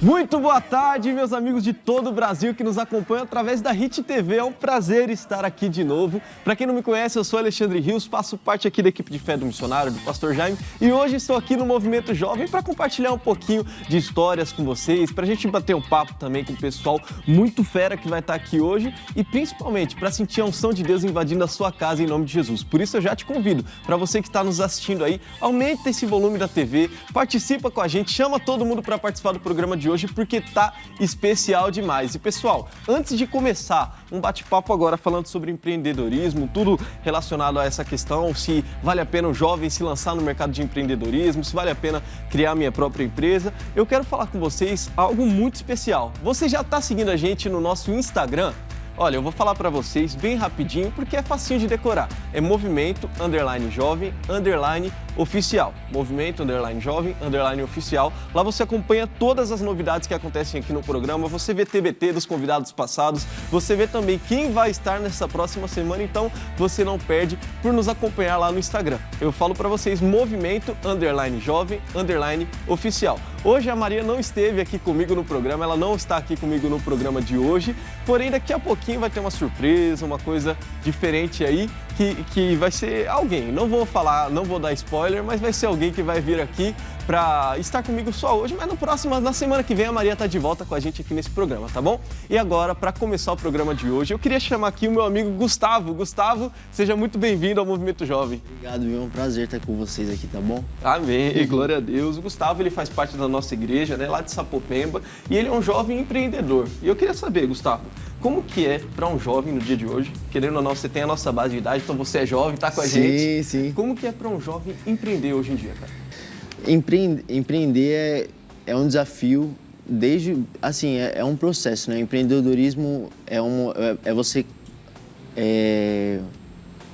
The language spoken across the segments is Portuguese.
Muito boa tarde, meus amigos de todo o Brasil que nos acompanham através da Hit TV. É um prazer estar aqui de novo. Para quem não me conhece, eu sou Alexandre Rios, faço parte aqui da equipe de Fé do Missionário, do Pastor Jaime, e hoje estou aqui no Movimento Jovem para compartilhar um pouquinho de histórias com vocês, para a gente bater um papo também com o pessoal muito fera que vai estar aqui hoje e principalmente para sentir a unção de Deus invadindo a sua casa em nome de Jesus. Por isso eu já te convido, para você que está nos assistindo aí, aumenta esse volume da TV, participa com a gente, chama todo mundo para participar do programa de hoje, porque tá especial demais. E pessoal, antes de começar um bate-papo agora falando sobre empreendedorismo, tudo relacionado a essa questão, se vale a pena o jovem se lançar no mercado de empreendedorismo, se vale a pena criar minha própria empresa, eu quero falar com vocês algo muito especial. Você já está seguindo a gente no nosso Instagram? Olha, eu vou falar para vocês bem rapidinho porque é facinho de decorar. É movimento_jovem_oficial. Movimento_jovem_oficial. Lá você acompanha todas as novidades que acontecem aqui no programa, você vê TBT dos convidados passados, você vê também quem vai estar nessa próxima semana, então você não perde por nos acompanhar lá no Instagram. Eu falo para vocês, movimento_jovem_oficial. Hoje a Maria não esteve aqui comigo no programa, ela não está aqui comigo no programa de hoje, porém daqui a pouquinho vai ter uma surpresa, uma coisa diferente aí, que vai ser alguém. Não vou falar, não vou dar spoiler, mas vai ser alguém que vai vir aqui para estar comigo só hoje, mas na semana que vem a Maria tá de volta com a gente aqui nesse programa, tá bom? E agora, para começar o programa de hoje, eu queria chamar aqui o meu amigo Gustavo. Gustavo, seja muito bem-vindo ao Movimento Jovem. Obrigado, viu? É um prazer estar com vocês aqui, tá bom? Amém, glória a Deus. O Gustavo, ele faz parte da nossa igreja, né, lá de Sapopemba, e ele é um jovem empreendedor. E eu queria saber, Gustavo, como que é para um jovem no dia de hoje? Querendo ou não, você tem a nossa base de idade, então você é jovem, tá com a gente. Sim. Como que é para um jovem empreender hoje em dia, cara? Empreender é um desafio é um processo, né? Empreendedorismo é você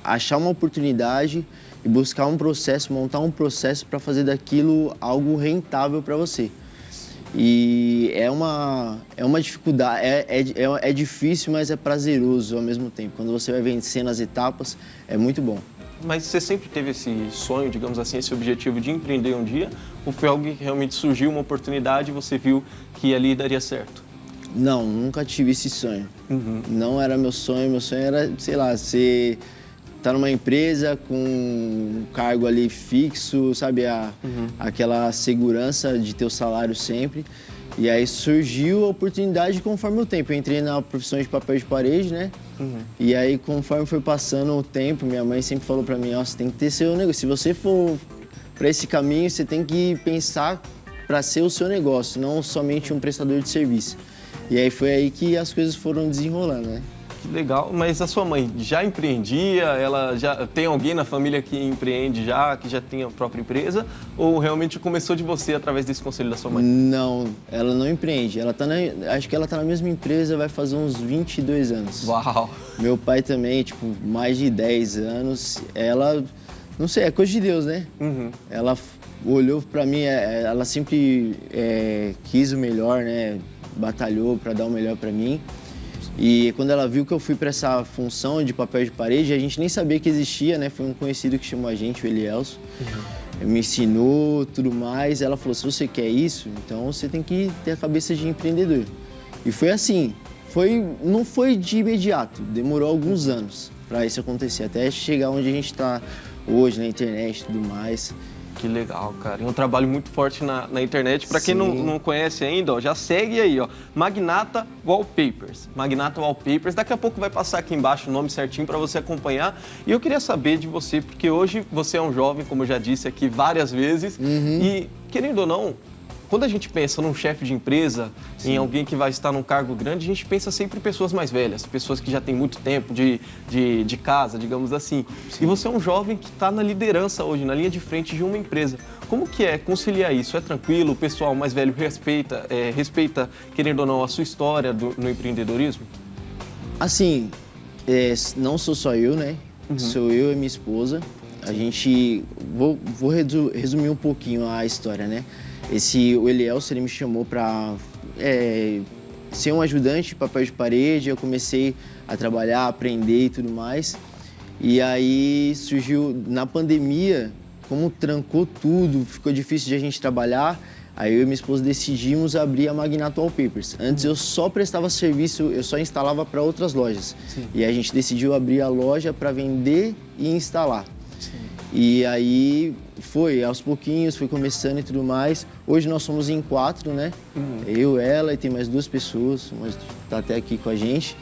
achar uma oportunidade e buscar um processo, montar um processo para fazer daquilo algo rentável para você. E é uma dificuldade, é difícil, mas é prazeroso ao mesmo tempo. Quando você vai vencendo as etapas, é muito bom. Mas você sempre teve esse sonho, digamos assim, esse objetivo de empreender um dia? Ou foi algo que realmente surgiu, uma oportunidade e você viu que ali daria certo? Não, nunca tive esse sonho. Uhum. Não era meu sonho era, sei lá, você tá numa empresa com um cargo ali fixo, sabe, aquela segurança de ter o salário sempre. E aí surgiu a oportunidade conforme o tempo. Eu entrei na profissão de papel de parede, né? Uhum. E aí, conforme foi passando o tempo, minha mãe sempre falou pra mim, você tem que ter seu negócio. Se você for pra esse caminho, você tem que pensar pra ser o seu negócio, não somente um prestador de serviço. E aí foi aí que as coisas foram desenrolando, né? Que legal, mas a sua mãe já empreendia? Ela já tem alguém na família que empreende que já tem a própria empresa? Ou realmente começou de você através desse conselho da sua mãe? Não, ela não empreende. Acho que ela tá na mesma empresa, vai fazer uns 22 anos. Uau! Meu pai também, mais de 10 anos. Ela, não sei, é coisa de Deus, né? Uhum. Ela olhou pra mim, ela sempre quis o melhor, né? Batalhou pra dar o melhor pra mim. E quando ela viu que eu fui para essa função de papel de parede, a gente nem sabia que existia, né? Foi um conhecido que chamou a gente, o Elielso. Uhum. Me ensinou, tudo mais. Ela falou, se você quer isso, então você tem que ter a cabeça de empreendedor. E foi assim, não foi de imediato, demorou alguns anos para isso acontecer, até chegar onde a gente está hoje, na internet e tudo mais. Que legal, cara. É um trabalho muito forte na internet. Para quem não conhece ainda, já segue aí, Magnata Wallpapers. Magnata Wallpapers. Daqui a pouco vai passar aqui embaixo o nome certinho para você acompanhar. E eu queria saber de você, porque hoje você é um jovem, como eu já disse aqui várias vezes. Uhum. E, querendo ou não, quando a gente pensa num chefe de empresa, em alguém que vai estar num cargo grande, a gente pensa sempre em pessoas mais velhas, pessoas que já têm muito tempo de casa, digamos assim. Sim. E você é um jovem que está na liderança hoje, na linha de frente de uma empresa. Como que é conciliar isso? É tranquilo? O pessoal mais velho respeita, querendo ou não, a sua história no empreendedorismo? Assim, não sou só eu, né? Uhum. Sou eu e minha esposa. A gente... Vou resumir um pouquinho a história, né? O Elielso, ele me chamou para ser um ajudante de papel de parede. Eu comecei a trabalhar, aprender e tudo mais. E aí surgiu, na pandemia, como trancou tudo, ficou difícil de a gente trabalhar, Aí eu e minha esposa decidimos abrir a Magnato Wallpapers. Antes eu só prestava serviço, eu só instalava para outras lojas. Sim. E a gente decidiu abrir a loja para vender e instalar. Sim. E aí foi, aos pouquinhos, foi começando e tudo mais. Hoje nós somos em 4, né? Eu, ela e tem mais 2 pessoas, mas tá até aqui com a gente.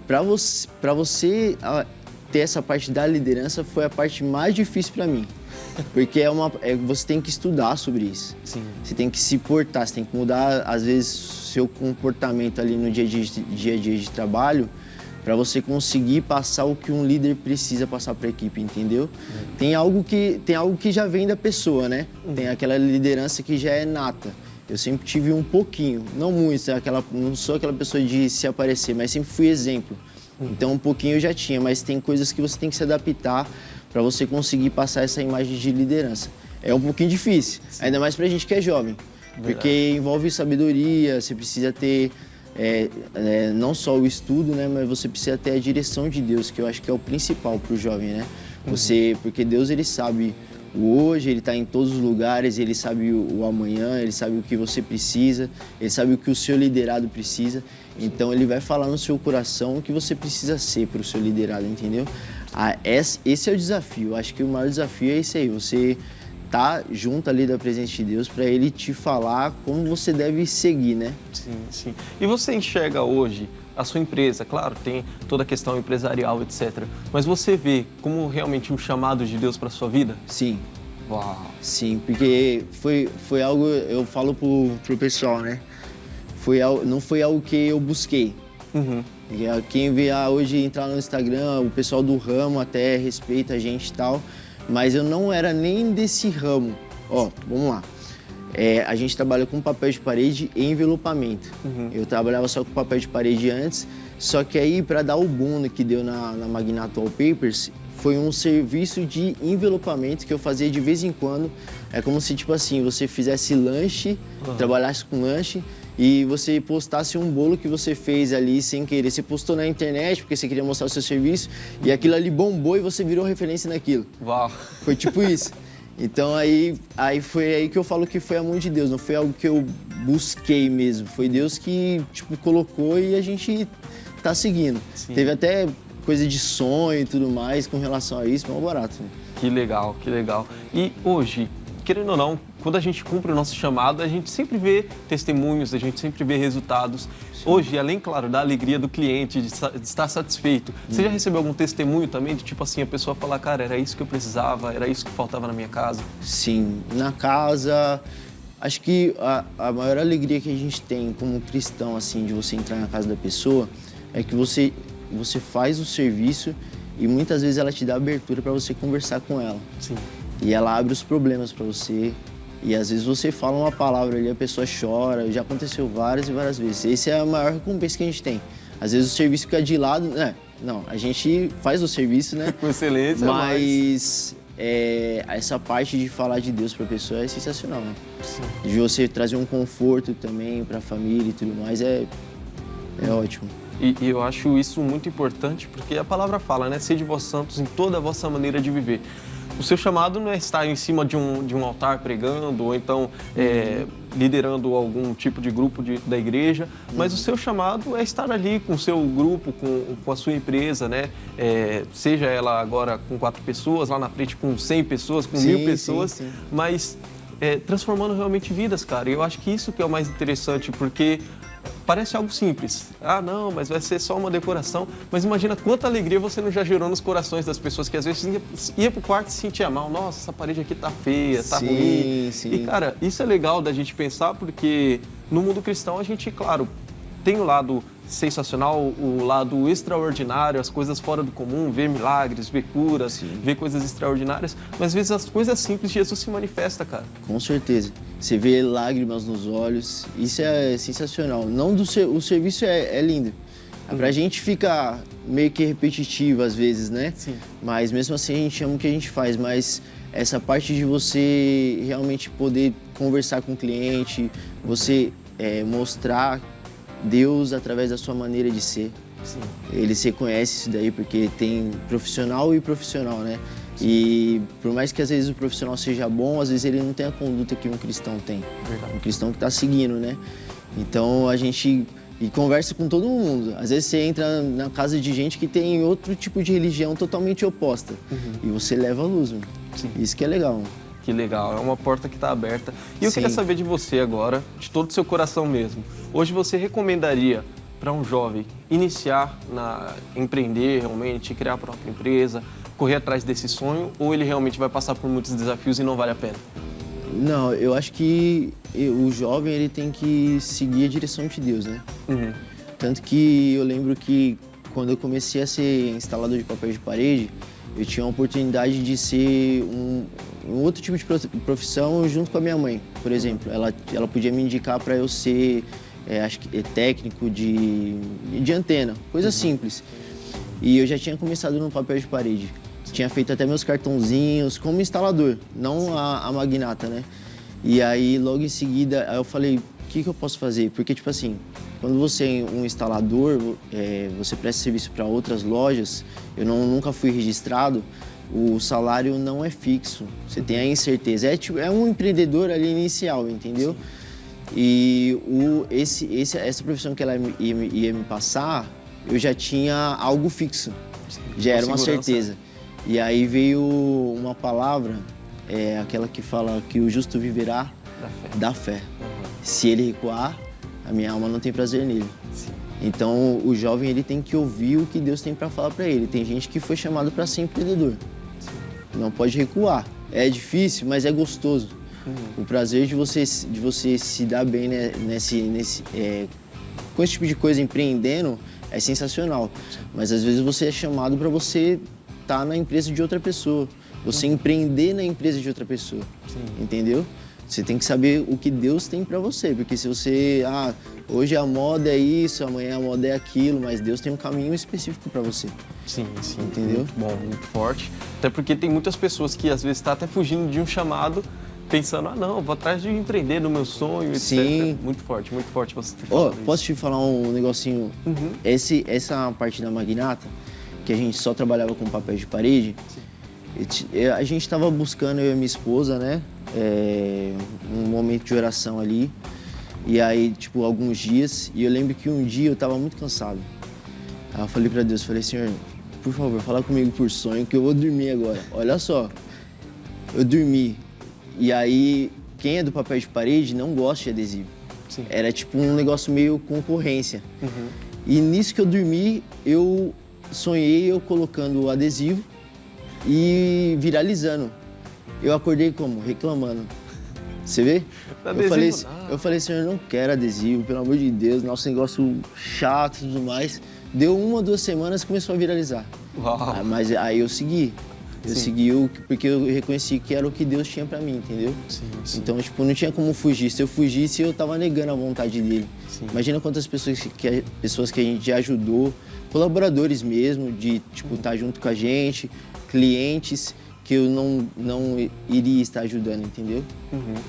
Para você ter essa parte da liderança foi a parte mais difícil para mim. Porque você tem que estudar sobre isso. Sim. Você tem que se portar, você tem que mudar, às vezes, seu comportamento ali no dia a dia de trabalho para você conseguir passar o que um líder precisa passar para a equipe, entendeu? Tem algo que já vem da pessoa, né? Tem aquela liderança que já é nata. Eu sempre tive um pouquinho, não muito, não sou aquela pessoa de se aparecer, mas sempre fui exemplo. Então um pouquinho eu já tinha, mas tem coisas que você tem que se adaptar para você conseguir passar essa imagem de liderança. É um pouquinho difícil, ainda mais pra gente que é jovem, porque envolve sabedoria, você precisa ter não só o estudo, né, mas você precisa ter a direção de Deus, que eu acho que é o principal pro jovem, né? Porque Deus, ele sabe o hoje, ele está em todos os lugares, ele sabe o amanhã, ele sabe o que você precisa, ele sabe o que o seu liderado precisa. Então ele vai falar no seu coração o que você precisa ser para o seu liderado, entendeu? Esse é o desafio, acho que o maior desafio é esse aí, você tá junto ali da presença de Deus para ele te falar como você deve seguir, né? Sim, sim. E você enxerga hoje a sua empresa, claro, tem toda a questão empresarial, etc. Mas você vê como realmente um chamado de Deus para sua vida? Sim. Uau! Sim, porque foi algo, eu falo pro pessoal, né? Não foi algo que eu busquei. Quem vê hoje entrar no Instagram, o pessoal do ramo até respeita a gente e tal, mas eu não era nem desse ramo. Ó, vamos lá. A gente trabalha com papel de parede e envelopamento. Eu trabalhava só com papel de parede antes, só que aí para dar o boom que deu na Magnato Wallpapers, foi um serviço de envelopamento que eu fazia de vez em quando. É como se, tipo assim, você fizesse lanche, trabalhasse com lanche, e você postasse um bolo que você fez ali sem querer. Você postou na internet porque você queria mostrar o seu serviço, e aquilo ali bombou e você virou referência naquilo. Uau! Foi tipo isso. Então aí foi aí que eu falo que foi a mão de Deus, não foi algo que eu busquei mesmo. Foi Deus que, tipo, colocou e a gente tá seguindo. Sim. Teve até coisa de sonho e tudo mais com relação a isso, mas é barato. Né? Que legal, que legal. E hoje, querendo ou não, quando a gente cumpre o nosso chamado, a gente sempre vê testemunhos, a gente sempre vê resultados. Sim. Hoje, além, claro, da alegria do cliente, de estar satisfeito, você já recebeu algum testemunho também de, tipo assim, a pessoa falar, cara, era isso que eu precisava, era isso que faltava na minha casa? Sim, na casa, acho que a maior alegria que a gente tem como cristão, assim, de você entrar na casa da pessoa, é que você faz o serviço e muitas vezes ela te dá abertura para você conversar com ela. Sim. E ela abre os problemas para você. E às vezes você fala uma palavra ali, a pessoa chora. Já aconteceu várias e várias vezes. Essa é a maior recompensa que a gente tem. Às vezes o serviço fica de lado, né? Não, a gente faz o serviço, né? Com excelência, mas essa parte de falar de Deus para a pessoa é sensacional, né? Sim. De você trazer um conforto também para a família e tudo mais é ótimo. E eu acho isso muito importante porque a palavra fala, né? Sede vós santos em toda a vossa maneira de viver. O seu chamado não é estar em cima de um altar pregando ou então liderando algum tipo de grupo da igreja, mas o seu chamado é estar ali com o seu grupo, com a sua empresa, né? Seja ela agora com 4 pessoas, lá na frente com 100 pessoas, com 1000 pessoas, sim. Mas transformando realmente vidas, cara. E eu acho que isso que é o mais interessante, porque parece algo simples. Ah, não, mas vai ser só uma decoração. Mas imagina quanta alegria você não já gerou nos corações das pessoas que às vezes ia pro quarto e se sentia mal. Nossa, essa parede aqui tá feia, tá ruim. Sim. E, cara, isso é legal da gente pensar porque no mundo cristão a gente, claro, tem o lado sensacional, o lado extraordinário, as coisas fora do comum, ver milagres, ver curas, ver coisas extraordinárias, mas às vezes as coisas simples Jesus se manifesta, cara. Com certeza. Você vê lágrimas nos olhos, isso é sensacional. O serviço é lindo. Pra gente fica meio que repetitivo às vezes, né? Sim. Mas mesmo assim a gente ama o que a gente faz, mas essa parte de você realmente poder conversar com o cliente, você mostrar Deus através da sua maneira de ser. Sim. Eles reconhecem isso daí porque tem profissional e profissional, né? E por mais que às vezes o profissional seja bom, às vezes ele não tem a conduta que um cristão tem. Verdade. Um cristão que está seguindo, né? Então a gente conversa com todo mundo. Às vezes você entra na casa de gente que tem outro tipo de religião totalmente oposta. E você leva a luz, mano. Sim. Isso que é legal, mano. Que legal, é uma porta que está aberta. E eu Sim. queria saber de você agora, de todo o seu coração mesmo. Hoje você recomendaria para um jovem iniciar empreender realmente, criar a própria empresa, correr atrás desse sonho, ou ele realmente vai passar por muitos desafios e não vale a pena? Não, eu acho que o jovem ele tem que seguir a direção de Deus, né? Tanto que eu lembro que quando eu comecei a ser instalador de papel de parede, eu tinha a oportunidade de ser um outro tipo de profissão junto com a minha mãe, por exemplo. Ela podia me indicar para eu ser, acho que técnico de antena, coisa simples. E eu já tinha começado no papel de parede. Tinha feito até meus cartãozinhos como instalador, não a magnata, né? E aí, logo em seguida, eu falei, o que eu posso fazer? Porque, tipo assim, quando você é um instalador, você presta serviço para outras lojas, eu nunca fui registrado, o salário não é fixo, você tem a incerteza. É um empreendedor ali inicial, entendeu? E essa profissão que ela ia me passar, eu já tinha algo fixo, já era uma certeza. E aí veio uma palavra, aquela que fala que o justo viverá da fé. Se ele recuar, a minha alma não tem prazer nele. Sim. Então, o jovem ele tem que ouvir o que Deus tem para falar para ele. Tem gente que foi chamado para ser empreendedor. Sim. Não pode recuar. É difícil, mas é gostoso. O prazer de você se dar bem, né, com esse tipo de coisa empreendendo é sensacional. Mas às vezes você é chamado para você estar na empresa de outra pessoa. Você empreender na empresa de outra pessoa. Sim. Entendeu? Você tem que saber o que Deus tem para você, porque se você, hoje a moda é isso, amanhã a moda é aquilo, mas Deus tem um caminho específico para você. Sim, sim. Entendeu? Muito bom, muito forte. Até porque tem muitas pessoas que às vezes estão até fugindo de um chamado, pensando, não, vou atrás de empreender no meu sonho, etc. Sim. Muito forte você ter falado isso. Posso te falar um negocinho? Essa parte da magnata, que a gente só trabalhava com papel de parede, a gente estava buscando, eu e minha esposa, né? Um momento de oração ali. E aí, tipo, alguns dias. E eu lembro que um dia eu tava muito cansado. Aí eu falei pra Deus, Senhor, por favor, fala comigo por sonho que eu vou dormir agora. Olha só, eu dormi. E aí, quem é do papel de parede não gosta de adesivo. Sim. Era tipo um negócio meio concorrência. E nisso que eu dormi, eu sonhei eu colocando o adesivo e viralizando. Eu acordei como? Reclamando. Você vê? Eu falei, Senhor, eu não quero adesivo, pelo amor de Deus, nosso negócio chato e tudo mais. Deu 1 ou 2 semanas e começou a viralizar. Uau. Mas aí eu segui. Eu segui porque eu reconheci que era o que Deus tinha pra mim, entendeu? Sim. Então, tipo, não tinha como fugir. Se eu fugisse, eu tava negando a vontade dele. Sim. Imagina quantas pessoas que a gente já ajudou, colaboradores mesmo, de, tipo, estar junto com a gente, clientes que eu não iria estar ajudando, entendeu?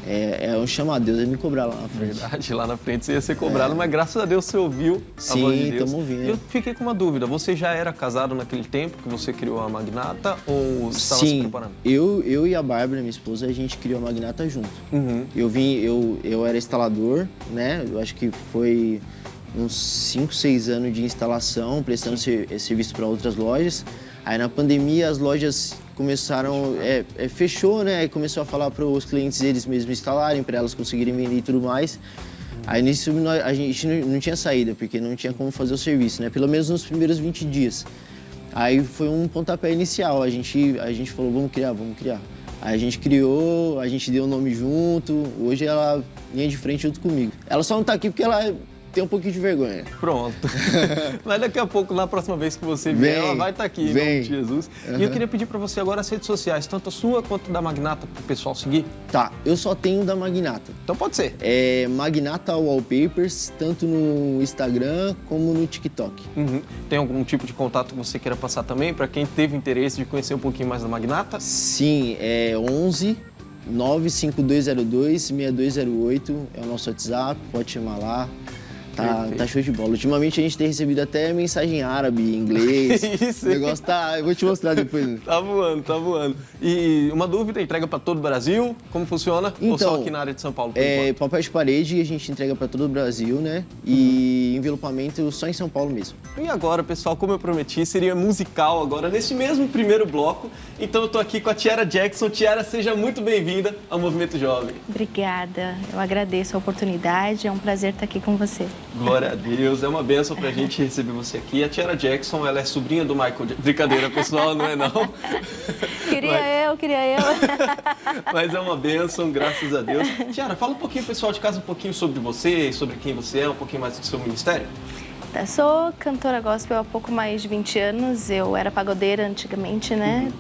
É um chamado, Deus vai me cobrar lá na frente. Verdade, lá na frente você ia ser cobrado, mas graças a Deus você ouviu a voz de Deus. Sim, estamos ouvindo. Eu fiquei com uma dúvida, você já era casado naquele tempo que você criou a Magnata ou estava se preparando? Eu e a Bárbara, minha esposa, a gente criou a Magnata junto. Eu era instalador, né? Eu acho que foi uns 5, 6 anos de instalação, prestando serviço para outras lojas. Aí na pandemia as lojas começaram, fechou, né? Aí começou a falar para os clientes eles mesmos instalarem, para elas conseguirem vender e tudo mais. Aí nisso a gente não tinha saída, porque não tinha como fazer o serviço, né? Pelo menos nos primeiros 20 dias. Aí foi um pontapé inicial, a gente falou, vamos criar. Aí a gente criou, a gente deu o nome junto, hoje ela linha de frente junto comigo. Ela só não tá aqui porque ela tem um pouquinho de vergonha. Pronto. Mas daqui a pouco, na próxima vez que você vier, ela vai estar aqui, em nome de Jesus. E eu queria pedir para você agora as redes sociais, tanto a sua quanto da Magnata, para o pessoal seguir. Tá, eu só tenho da Magnata. Então pode ser. É Magnata Wallpapers, tanto no Instagram como no TikTok. Tem algum tipo de contato que você queira passar também, para quem teve interesse de conhecer um pouquinho mais da Magnata? Sim, é 11 95202 6208, é o nosso WhatsApp, pode chamar lá. Tá show de bola. Ultimamente a gente tem recebido até mensagem em árabe, em inglês. Isso. O negócio tá... Eu vou te mostrar depois. Tá voando, tá voando. E uma dúvida, entrega para todo o Brasil? Como funciona? Ou só aqui na área de São Paulo? Papel de parede a gente entrega para todo o Brasil, né? E envelopamento só em São Paulo mesmo. E agora, pessoal, como eu prometi, seria musical agora, nesse mesmo primeiro bloco. Então eu tô aqui com a Tiara Jackson. Tiara, seja muito bem-vinda ao Movimento Jovem. Obrigada, eu agradeço a oportunidade, é um prazer estar aqui com você. Glória a Deus, é uma bênção pra gente receber você aqui. A Tiara Jackson, ela é sobrinha do Michael Jackson. Brincadeira, pessoal, não é não. Queria eu. Mas é uma bênção, graças a Deus. Tiara, fala um pouquinho, pessoal de casa, um pouquinho sobre você, sobre quem você é, um pouquinho mais do seu ministério. Eu sou cantora gospel há pouco mais de 20 anos, eu era pagodeira antigamente, né?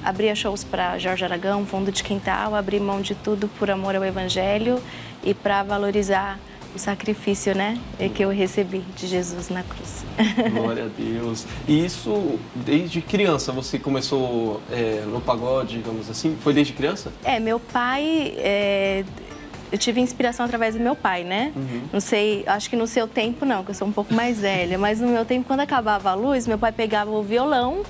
Abria shows para Jorge Aragão, Fundo de Quintal, abri mão de tudo por amor ao Evangelho e para valorizar o sacrifício, né, que eu recebi de Jesus na cruz. Glória a Deus. E isso, desde criança, você começou no pagode, digamos assim? Foi desde criança? Meu pai... Eu tive inspiração através do meu pai, né? Não sei, acho que no seu tempo não, que eu sou um pouco mais velha, mas no meu tempo, quando acabava a luz, meu pai pegava o violão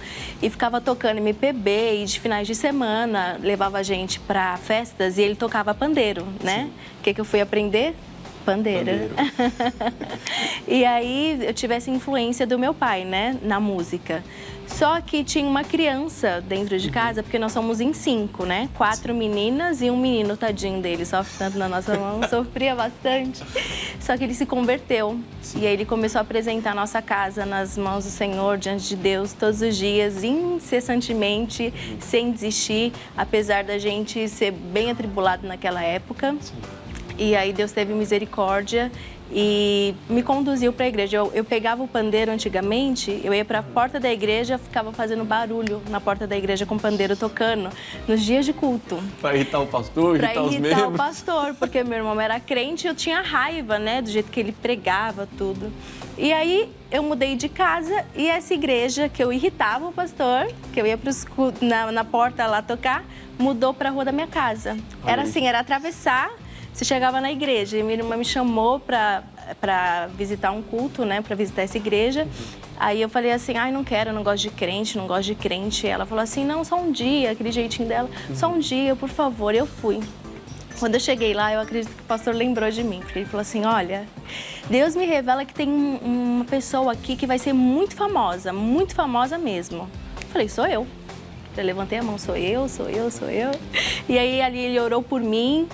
e ficava tocando MPB, e de finais de semana levava a gente para festas e ele tocava pandeiro, né? O que eu fui aprender? Pandeiro. E aí eu tive essa influência do meu pai, né, na música. Só que tinha uma criança dentro de casa, porque nós somos em 5, né? 4 meninas e um menino, tadinho dele, sofre tanto na nossa mão, sofria bastante. Só que ele se converteu. E aí ele começou a apresentar a nossa casa nas mãos do Senhor, diante de Deus, todos os dias, incessantemente, sem desistir, apesar da gente ser bem atribulado naquela época. E aí Deus teve misericórdia e me conduziu para a igreja. Eu pegava o pandeiro antigamente, eu ia para a porta da igreja, ficava fazendo barulho na porta da igreja com o pandeiro tocando, nos dias de culto. Para irritar o pastor, irritar os membros? Para irritar o pastor, porque meu irmão era crente e eu tinha raiva, né, do jeito que ele pregava tudo. E aí eu mudei de casa e essa igreja que eu irritava o pastor, que eu ia na porta lá tocar, mudou para a rua da minha casa. Era assim, era atravessar. Você chegava na igreja e minha irmã me chamou para visitar um culto, né? Para visitar essa igreja. Aí eu falei assim, não quero, eu não gosto de crente, não gosto de crente. Ela falou assim, não, só um dia, aquele jeitinho dela. Só um dia, por favor. Eu fui. Quando eu cheguei lá, eu acredito que o pastor lembrou de mim. Porque ele falou assim, olha, Deus me revela que tem uma pessoa aqui que vai ser muito famosa mesmo. Eu falei, sou eu. Eu levantei a mão, sou eu. E aí ali ele orou por mim.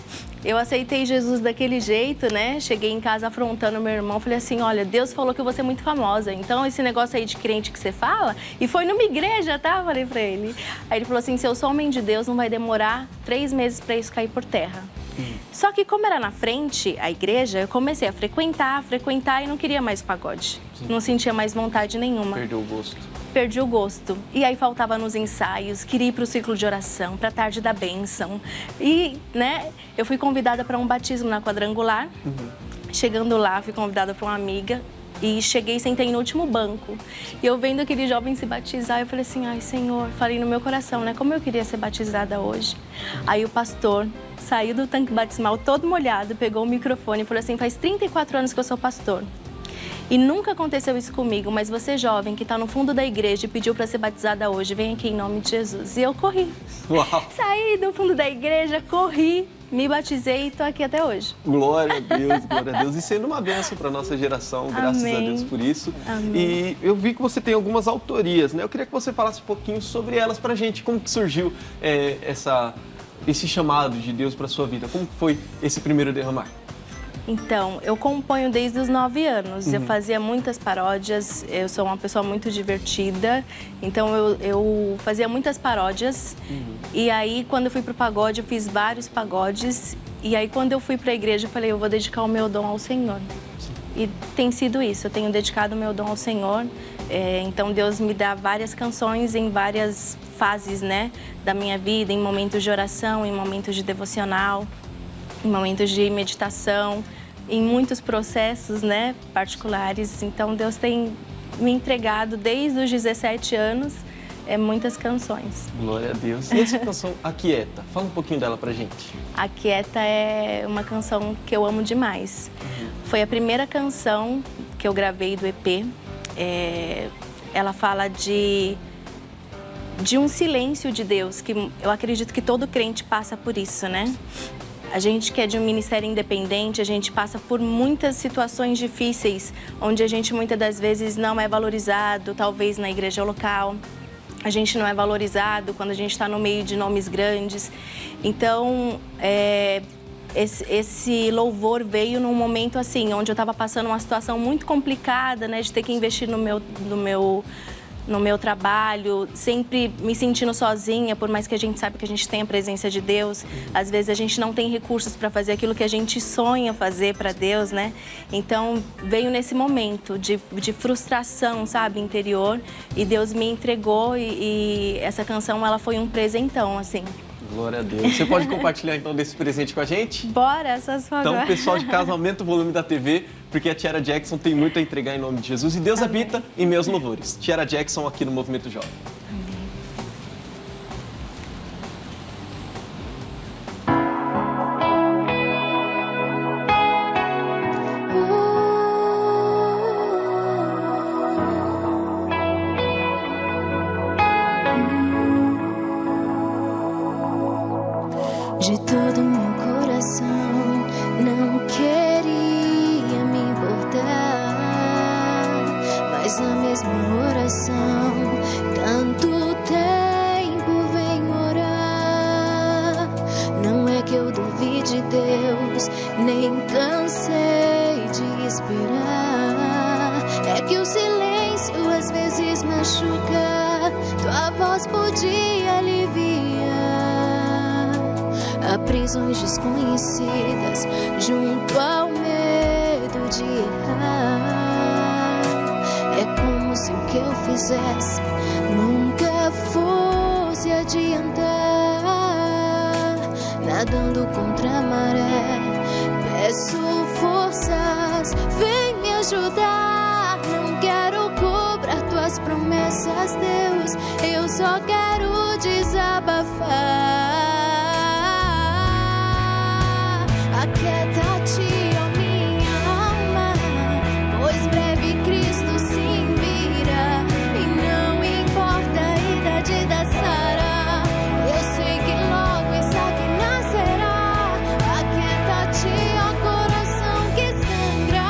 Eu aceitei Jesus daquele jeito, né? Cheguei em casa afrontando meu irmão. Falei assim, olha, Deus falou que eu vou ser muito famosa. Então, esse negócio aí de crente que você fala... E foi numa igreja, tá? Falei pra ele. Aí ele falou assim, se eu sou homem de Deus, não vai demorar 3 meses pra isso cair por terra. Só que como era na frente, a igreja, eu comecei a frequentar e não queria mais pagode. Não sentia mais vontade nenhuma. Perdeu o gosto. Perdi o gosto. E aí faltava nos ensaios, queria ir para o círculo de oração, para a tarde da bênção. E, né, eu fui convidada para um batismo na Quadrangular. Chegando lá, fui convidada para uma amiga e cheguei e sentei no último banco. E eu vendo aquele jovem se batizar, eu falei assim, ai, Senhor, falei no meu coração, né, como eu queria ser batizada hoje. Aí o pastor saiu do tanque batismal todo molhado, pegou o microfone e falou assim, faz 34 anos que eu sou pastor. E nunca aconteceu isso comigo, mas você jovem que está no fundo da igreja e pediu para ser batizada hoje, vem aqui em nome de Jesus. E eu corri. Uau. Saí do fundo da igreja, corri, me batizei e estou aqui até hoje. Glória a Deus, glória a Deus. E sendo uma bênção para a nossa geração, graças a Deus por isso. Amém. E eu vi que você tem algumas autorias, né? Eu queria que você falasse um pouquinho sobre elas para a gente. Como que surgiu esse chamado de Deus para sua vida? Como que foi esse primeiro derramar? Então, eu componho desde os 9 anos. Eu fazia muitas paródias, eu sou uma pessoa muito divertida, então eu fazia muitas paródias. E aí, quando eu fui pro pagode, eu fiz vários pagodes. E aí, quando eu fui pra igreja, eu falei, eu vou dedicar o meu dom ao Senhor. E tem sido isso, eu tenho dedicado o meu dom ao Senhor. Então, Deus me dá várias canções em várias fases, né, da minha vida, em momentos de oração, em momentos de devocional, em momentos de meditação, em muitos processos, né, particulares. Então, Deus tem me entregado desde os 17 anos muitas canções. Glória a Deus. E essa canção, Aquieta, fala um pouquinho dela pra gente. Aquieta é uma canção que eu amo demais. Foi a primeira canção que eu gravei do EP. Ela fala de um silêncio de Deus, que eu acredito que todo crente passa por isso, né? A gente que é de um ministério independente, a gente passa por muitas situações difíceis, onde a gente muitas das vezes não é valorizado, talvez na igreja local. A gente não é valorizado quando a gente está no meio de nomes grandes. Então, esse louvor veio num momento assim, onde eu estava passando uma situação muito complicada, né, de ter que investir no meu trabalho, sempre me sentindo sozinha, por mais que a gente saiba que a gente tem a presença de Deus. Às vezes a gente não tem recursos para fazer aquilo que a gente sonha fazer para Deus, né? Então veio nesse momento de frustração, sabe, interior, e Deus me entregou e essa canção ela foi um presentão, assim. Glória a Deus. Você pode compartilhar então desse presente com a gente? Bora, só se for Então, agora. pessoal de casa, aumenta o volume da TV, porque a Tiara Jackson tem muito a entregar em nome de Jesus. E Deus habita em meus louvores. Tiara Jackson aqui no Movimento Jovem. De todo meu coração, não queria me importar, mas na mesma oração, tanto tempo venho orar. Não é que eu duvide de Deus, nem cansei de esperar. É que o silêncio às vezes machuca, tua voz podia aliviar. Há prisões desconhecidas junto ao medo de errar. É como se o que eu fizesse nunca fosse adiantar. Nadando contra a maré, peço forças, vem me ajudar. Não quero cobrar tuas promessas, Deus, eu só quero desabafar. Aquieta-te, ó minha alma, pois breve Cristo se virá. E não importa a idade da Sara, eu sei que logo Isaac nascerá. Aquieta-te, ó coração que sangra,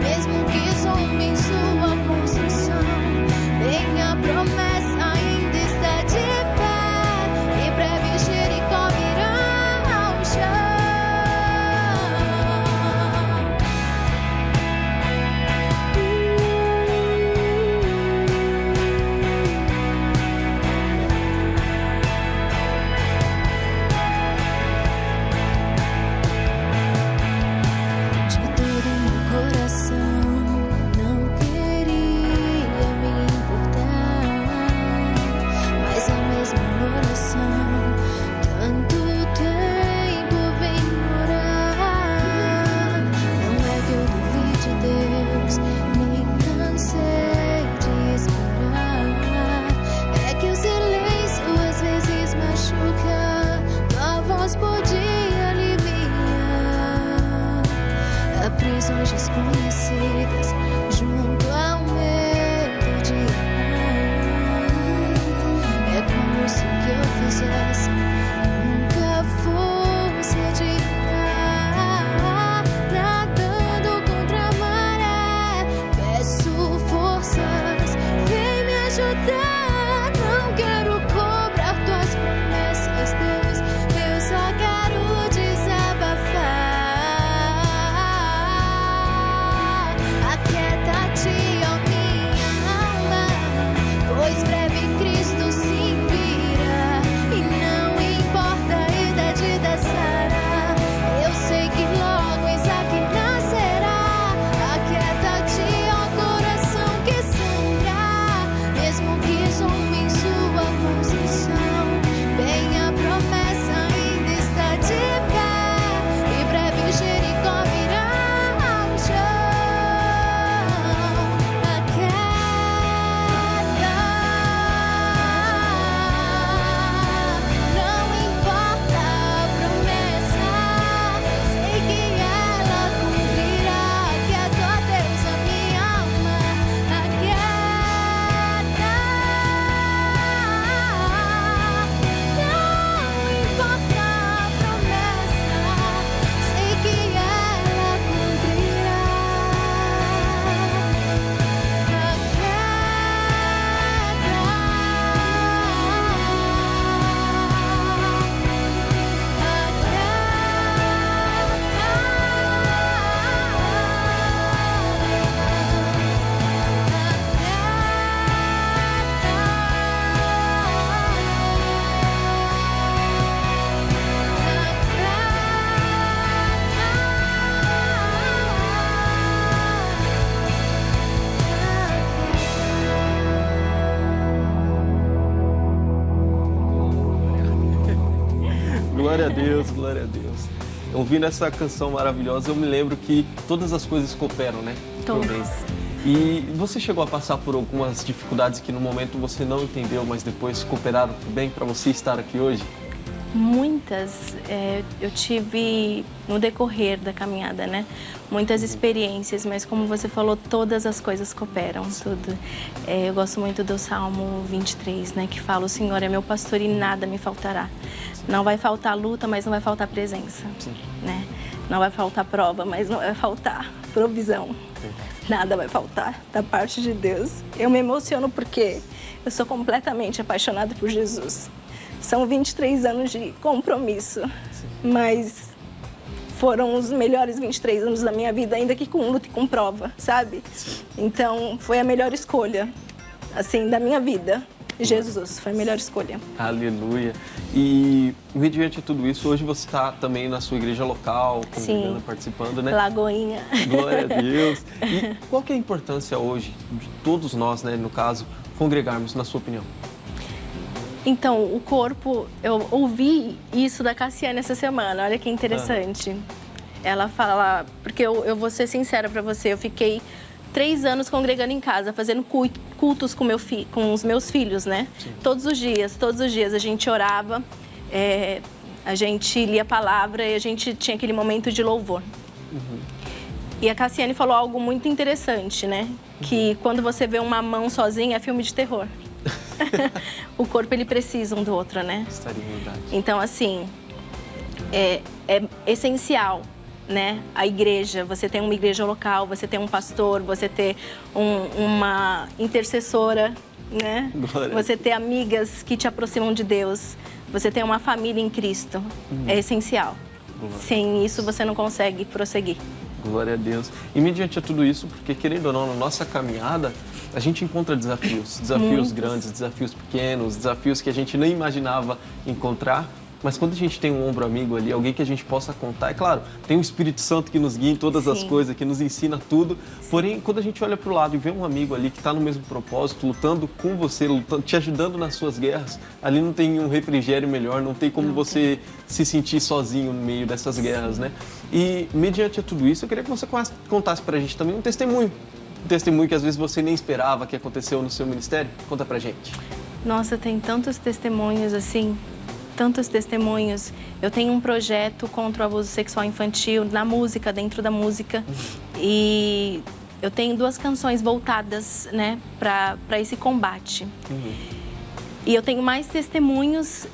mesmo que zombe em sua construção, bem a promessa ainda está de pé. E breve Glória a Deus, glória a Deus. Ouvindo essa canção maravilhosa, eu me lembro que todas as coisas cooperam, né? Todas. Pro bem. E você chegou a passar por algumas dificuldades que no momento você não entendeu, mas depois cooperaram bem para você estar aqui hoje? Muitas, eu tive no decorrer da caminhada, né? Muitas experiências, mas como você falou, todas as coisas cooperam, tudo. Eu gosto muito do Salmo 23, né? Que fala, o Senhor é meu pastor e nada me faltará. Não vai faltar luta, mas não vai faltar presença, né? Não vai faltar prova, mas não vai faltar provisão. Nada vai faltar da parte de Deus. Eu me emociono porque eu sou completamente apaixonada por Jesus. São 23 anos de compromisso, mas foram os melhores 23 anos da minha vida, ainda que com luta e com prova, sabe? Então, foi a melhor escolha, assim, da minha vida. Jesus foi a melhor escolha. Aleluia. E, mediante tudo isso, hoje você está também na sua igreja local, congregando, participando, né? Lagoinha. Glória a Deus. E qual que é a importância hoje de todos nós, né, no caso, congregarmos, na sua opinião? Então, o corpo, eu ouvi isso da Cassiane essa semana, olha que interessante. Ela fala, porque eu vou ser sincera pra você, eu fiquei 3 anos congregando em casa, fazendo cultos com os meus filhos, né? Sim. Todos os dias a gente orava, a gente lia a palavra e a gente tinha aquele momento de louvor. E a Cassiane falou algo muito interessante, né? Que quando você vê uma mão sozinha é filme de terror. O corpo, ele precisa um do outro, né? Estaria em verdade. Então, assim, é essencial, né? A igreja, você tem uma igreja local, você tem um pastor, você ter uma intercessora, né? Glória. Você ter amigas que te aproximam de Deus, você ter uma família em Cristo, é essencial. Glória. Sem isso, você não consegue prosseguir. Glória a Deus. E mediante a tudo isso, porque querendo ou não, na nossa caminhada, a gente encontra desafios. Desafios grandes, desafios pequenos, desafios que a gente nem imaginava encontrar. Mas quando a gente tem um ombro amigo ali, alguém que a gente possa contar, é claro, tem o Espírito Santo que nos guia em todas as coisas, que nos ensina tudo. Porém, quando a gente olha para o lado e vê um amigo ali que está no mesmo propósito, lutando com você, te ajudando nas suas guerras, ali não tem um refrigério melhor, não tem como você se sentir sozinho no meio dessas guerras, né? E, mediante a tudo isso, eu queria que você contasse para a gente também um testemunho. Um testemunho que às vezes você nem esperava que aconteceu no seu ministério. Conta pra gente. Nossa, tem tantos testemunhos assim, tantos testemunhos. Eu tenho um projeto contra o abuso sexual infantil na música, dentro da música. E eu tenho 2 canções voltadas, né, para esse combate. E eu tenho mais testemunhos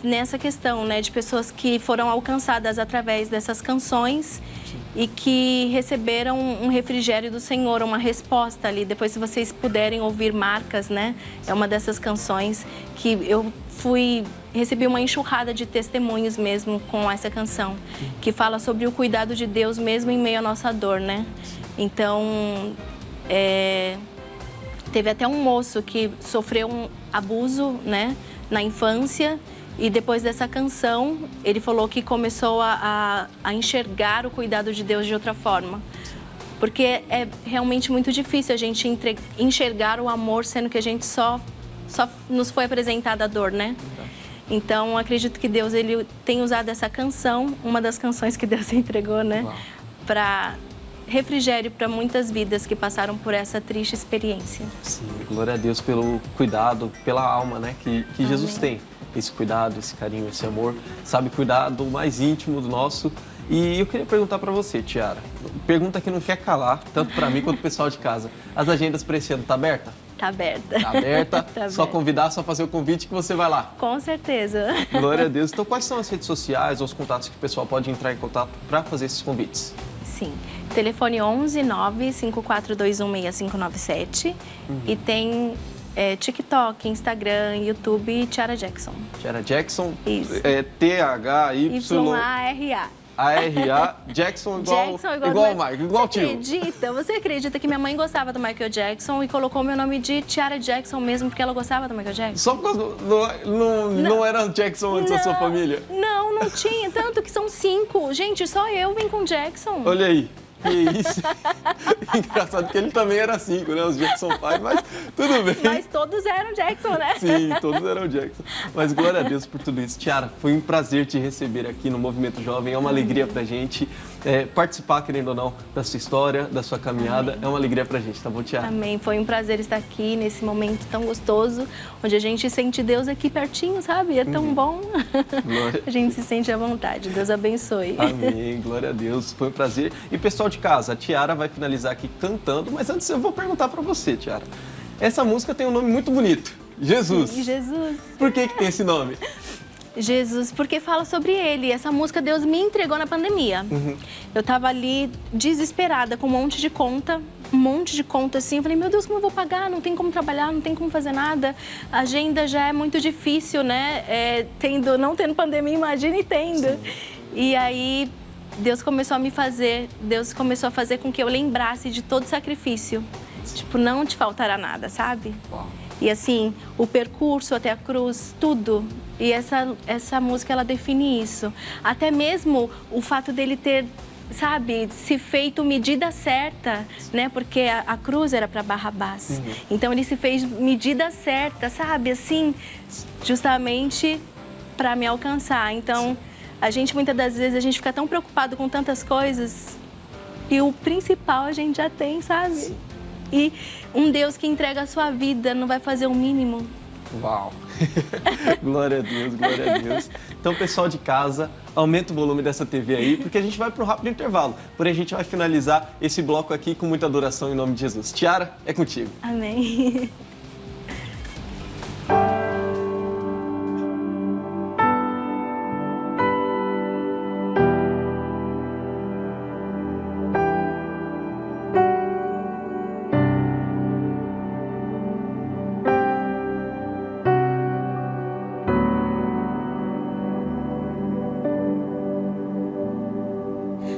nessa questão, né, de pessoas que foram alcançadas através dessas canções e que receberam um refrigério do Senhor, uma resposta ali. Depois, se vocês puderem ouvir Marcas, né, é uma dessas canções que eu recebi uma enxurrada de testemunhos mesmo com essa canção, que fala sobre o cuidado de Deus mesmo em meio à nossa dor, né? Então, teve até um moço que sofreu um abuso, né, na infância, e depois dessa canção, ele falou que começou a enxergar o cuidado de Deus de outra forma. Porque é realmente muito difícil a gente enxergar o amor, sendo que a gente só nos foi apresentada a dor, né? Então, acredito que Deus, ele tem usado essa canção, uma das canções que Deus entregou, né, para refrigério para muitas vidas que passaram por essa triste experiência. Sim, glória a Deus pelo cuidado, pela alma, né, que Jesus tem. Esse cuidado, esse carinho, esse amor, sabe cuidar do mais íntimo do nosso. E eu queria perguntar para você, Tiara, pergunta que não quer calar, tanto para mim quanto o pessoal de casa. As agendas para esse ano tá aberta? Tá aberta. Tá aberta, Tá só aberta. convidar, só fazer o convite que você vai lá. Com certeza. Glória a Deus. Então, quais são as redes sociais ou os contatos que o pessoal pode entrar em contato para fazer esses convites? Sim. Telefone 11 95421 6597 e tem TikTok, Instagram, YouTube, Tiara Jackson. Tiara Jackson. Isso. T-H-Y... YARA. A-R-A, Jackson igual o Michael, igual o tio. Você acredita que minha mãe gostava do Michael Jackson e colocou meu nome de Tiara Jackson mesmo porque ela gostava do Michael Jackson? Só por causa não era Jackson antes da sua família? Não tinha. Tanto que são 5. Gente, só eu vim com Jackson. Olha aí. Que isso. Engraçado que ele também era 5, né? Os Jackson 5, mas tudo bem. Mas todos eram Jackson, né? Sim, todos eram Jackson. Mas glória a Deus por tudo isso. Tiara, foi um prazer te receber aqui no Movimento Jovem. É uma alegria pra gente participar, querendo ou não, da sua história, da sua caminhada. É uma alegria pra gente, tá bom, Tiara? Amém. Foi um prazer estar aqui nesse momento tão gostoso, onde a gente sente Deus aqui pertinho, sabe? É tão bom. Glória. A gente se sente à vontade. Deus abençoe. Amém, glória a Deus, foi um prazer. E pessoal de casa, a Tiara vai finalizar aqui cantando, mas antes eu vou perguntar pra você, Tiara. Essa música tem um nome muito bonito, Jesus. Jesus. Por que tem esse nome? Jesus, porque fala sobre ele. Essa música Deus me entregou na pandemia. Eu tava ali desesperada com um monte de conta assim. Eu falei, meu Deus, como eu vou pagar? Não tem como trabalhar, não tem como fazer nada. A agenda já é muito difícil, né? Não tendo pandemia, imagine tendo. Sim. E aí Deus começou a fazer com que eu lembrasse de todo sacrifício. Tipo, não te faltará nada, sabe? Uau. E assim, o percurso até a cruz, tudo. E essa música, ela define isso. Até mesmo o fato dele ter, sabe, se feito medida certa, né? Porque a cruz era para Barrabás. Então ele se fez medida certa, sabe? Assim, justamente para me alcançar. Então, a gente, muitas das vezes, a gente fica tão preocupado com tantas coisas e o principal a gente já tem, sabe? Sim. E um Deus que entrega a sua vida não vai fazer o mínimo. Uau! Glória a Deus, glória a Deus. Então, pessoal de casa, aumenta o volume dessa TV aí, porque a gente vai para um rápido intervalo. Porém, a gente vai finalizar esse bloco aqui com muita adoração em nome de Jesus. Tiara, é contigo. Amém.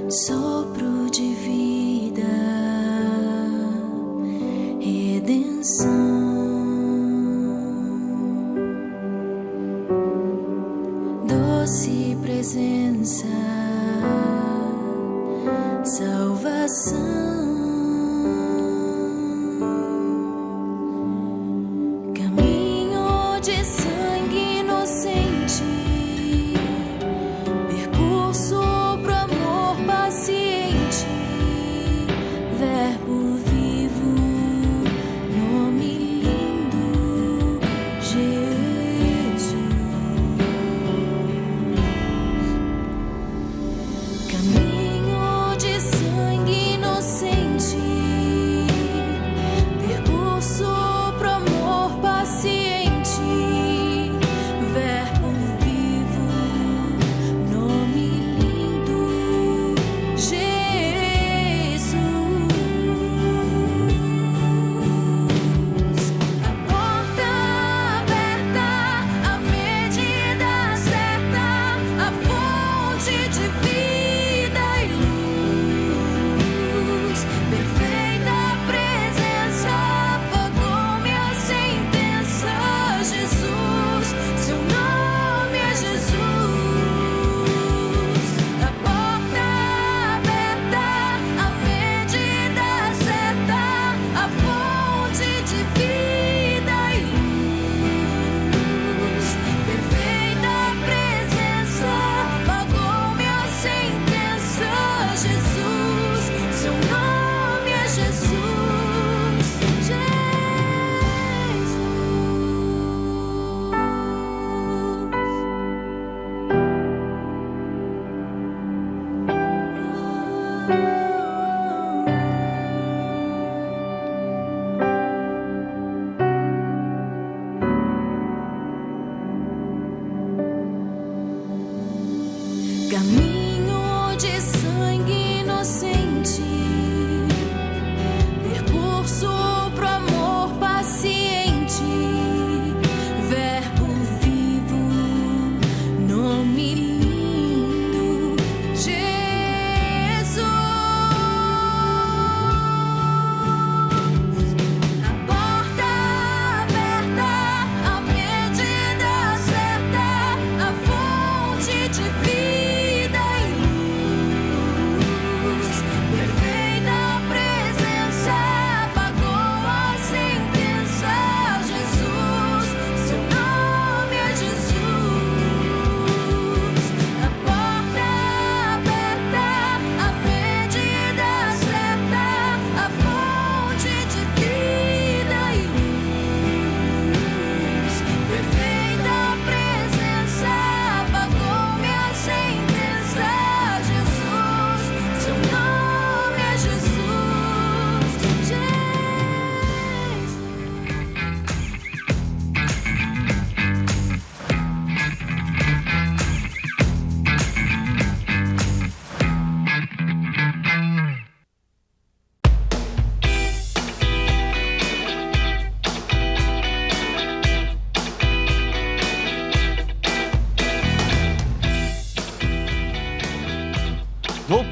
Sopro de vida, redenção, doce presença, salvação. Caminho de sangue inocente, percurso pro amor paciente, verbo vivo, nome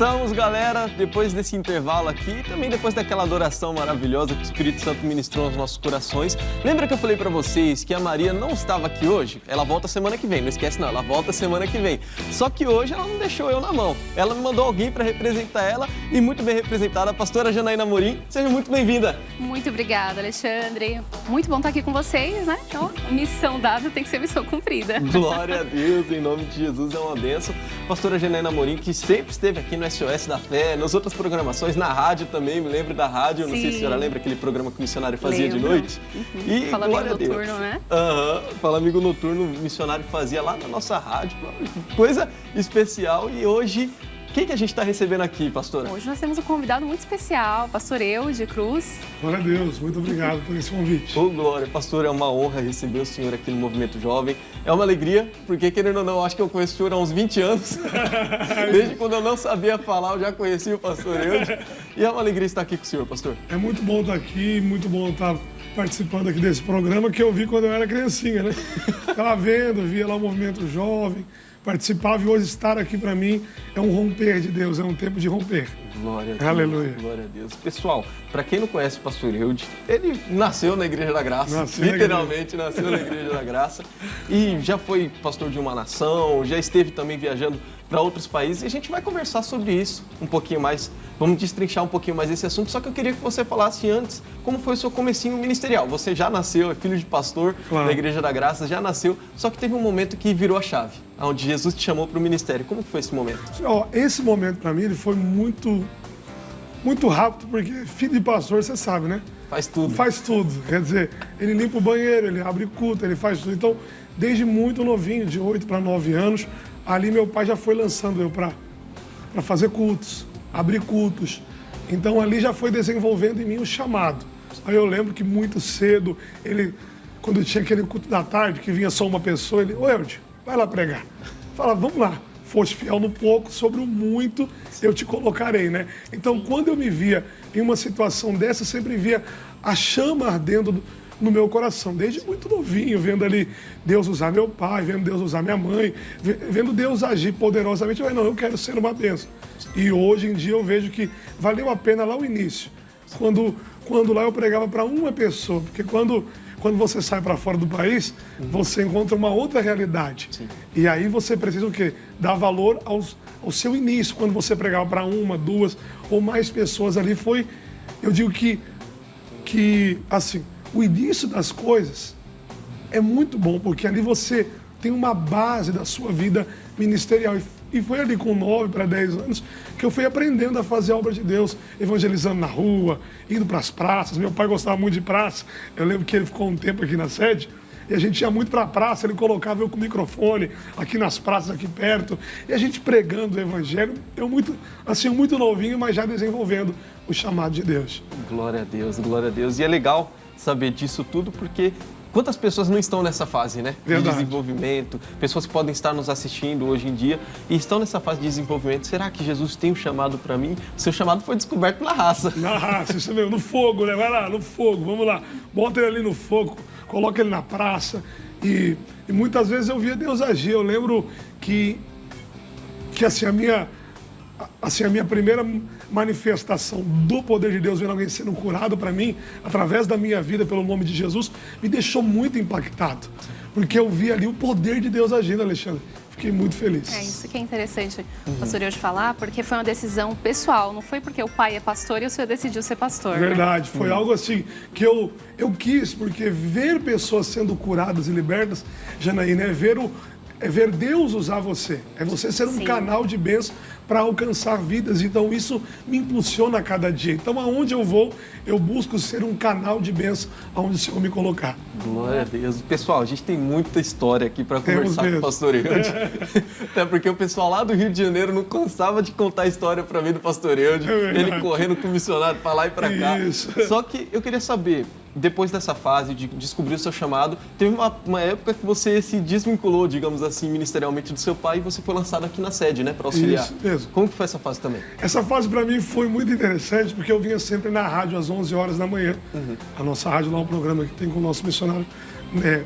Voltamos, galera, depois desse intervalo aqui e também depois daquela adoração maravilhosa que o Espírito Santo ministrou aos nossos corações. Lembra que eu falei pra vocês que a Maria não estava aqui hoje? Ela volta semana que vem, não esquece não, ela volta semana que vem. Só que hoje ela não deixou eu na mão. Ela me mandou alguém pra representar ela e muito bem representada, a pastora Janaína Amorim. Seja muito bem-vinda. Muito obrigada, Alexandre. Muito bom estar aqui com vocês, né? Então, missão dada tem que ser missão cumprida. Glória a Deus, em nome de Jesus, é uma bênção. Pastora Janaína Amorim, que sempre esteve aqui no SOS da Fé, nas outras programações, na rádio também, me lembro da rádio, não sei se a senhora lembra aquele programa que o missionário fazia de noite. E Fala Amigo Noturno, né? Fala Amigo Noturno, o missionário fazia lá na nossa rádio, coisa especial. E hoje, quem que a gente está recebendo aqui, pastora? Hoje nós temos um convidado muito especial, pastor Eude Cruz. Glória a Deus, muito obrigado por esse convite. Ô, Glória, pastor, é uma honra receber o senhor aqui no Movimento Jovem. É uma alegria, porque querendo ou não, eu acho que eu conheço o senhor há uns 20 anos. Desde quando eu não sabia falar, eu já conheci o pastor Eude. E é uma alegria estar aqui com o senhor, pastor. É muito bom estar aqui, muito bom estar participando aqui desse programa que eu vi quando eu era criancinha, né? Estava vendo, via lá o Movimento Jovem, participava, e hoje estar aqui para mim é um romper de Deus, é um tempo de romper. Glória a Deus. Aleluia. Glória a Deus. Pessoal, para quem não conhece o pastor Eude, ele nasceu na Igreja da Graça, literalmente nasceu na Igreja da Graça, e já foi pastor de uma nação, já esteve também viajando para outros países, e a gente vai conversar sobre isso um pouquinho mais, vamos destrinchar um pouquinho mais esse assunto, só que eu queria que você falasse antes como foi o seu comecinho ministerial. Você já nasceu, é filho de pastor da Igreja da Graça, já nasceu, só que teve um momento que virou a chave, onde Jesus te chamou para o ministério. Como foi esse momento? Esse momento para mim ele foi muito rápido, porque filho de pastor, você sabe, né? Faz tudo. Faz tudo. Quer dizer, ele limpa o banheiro, ele abre culto, ele faz tudo. Então, desde muito novinho, de 8 para 9 anos, ali meu pai já foi lançando eu para fazer cultos, abrir cultos. Então, ali já foi desenvolvendo em mim o chamado. Aí eu lembro que muito cedo, quando tinha aquele culto da tarde, que vinha só uma pessoa, ô Eude, vai lá pregar. Fala, vamos lá. Foste fiel no pouco, sobre o muito eu te colocarei, né? Então, quando eu me via em uma situação dessa, eu sempre via a chama ardendo no meu coração, desde muito novinho, vendo ali Deus usar meu pai, vendo Deus usar minha mãe, vendo Deus agir poderosamente. Eu quero ser uma bênção. E hoje em dia eu vejo que valeu a pena lá o início, quando lá eu pregava para uma pessoa, porque quando você sai para fora do país, você encontra uma outra realidade. Sim. E aí você precisa o quê? Dar valor ao seu início. Quando você pregava para uma, duas ou mais pessoas ali, eu digo que assim, o início das coisas é muito bom, porque ali você tem uma base da sua vida ministerial. E foi ali com 9 para 10 anos que eu fui aprendendo a fazer a obra de Deus, evangelizando na rua, indo para as praças. Meu pai gostava muito de praça. Eu lembro que ele ficou um tempo aqui na sede e a gente ia muito para a praça, ele colocava eu com o microfone aqui nas praças, aqui perto, e a gente pregando o evangelho. Eu muito novinho, mas já desenvolvendo o chamado de Deus. Glória a Deus, glória a Deus. E é legal saber disso tudo, porque quantas pessoas não estão nessa fase, né? Verdade. De desenvolvimento, pessoas que podem estar nos assistindo hoje em dia e estão nessa fase de desenvolvimento. Será que Jesus tem um chamado para mim? O seu chamado foi descoberto na raça. Na raça, isso mesmo, no fogo, né? Vai lá, no fogo, vamos lá. Bota ele ali no fogo, coloca ele na praça. E muitas vezes eu via Deus agir. Eu lembro que assim, a minha primeira manifestação do poder de Deus, vendo alguém sendo curado para mim, através da minha vida, pelo nome de Jesus, me deixou muito impactado. Porque eu vi ali o poder de Deus agindo, Alexandre. Fiquei muito feliz. É isso que é interessante o pastor Eude falar, porque foi uma decisão pessoal, não foi porque o pai é pastor e o senhor decidiu ser pastor. Verdade, né? Foi algo assim que eu quis, porque ver pessoas sendo curadas e libertas, Janaína, é ver Deus usar você. É você ser um canal de bênção para alcançar vidas. Então, isso me impulsiona a cada dia. Então, aonde eu vou, eu busco ser um canal de bênção aonde o Senhor me colocar. Glória a Deus. Pessoal, a gente tem muita história aqui para conversar com o pastor Eude. Até porque o pessoal lá do Rio de Janeiro não cansava de contar a história para mim do pastor Eude. Ele correndo com o missionário para lá e para cá. Isso. Só que eu queria saber, depois dessa fase de descobrir o seu chamado, teve uma época que você se desvinculou, digamos assim, ministerialmente do seu pai e você foi lançado aqui na sede, né, para auxiliar. Isso mesmo. Como que foi essa fase também? Essa fase para mim foi muito interessante, porque eu vinha sempre na rádio às 11 horas da manhã. A nossa rádio lá, um programa que tem com o nosso missionário, né,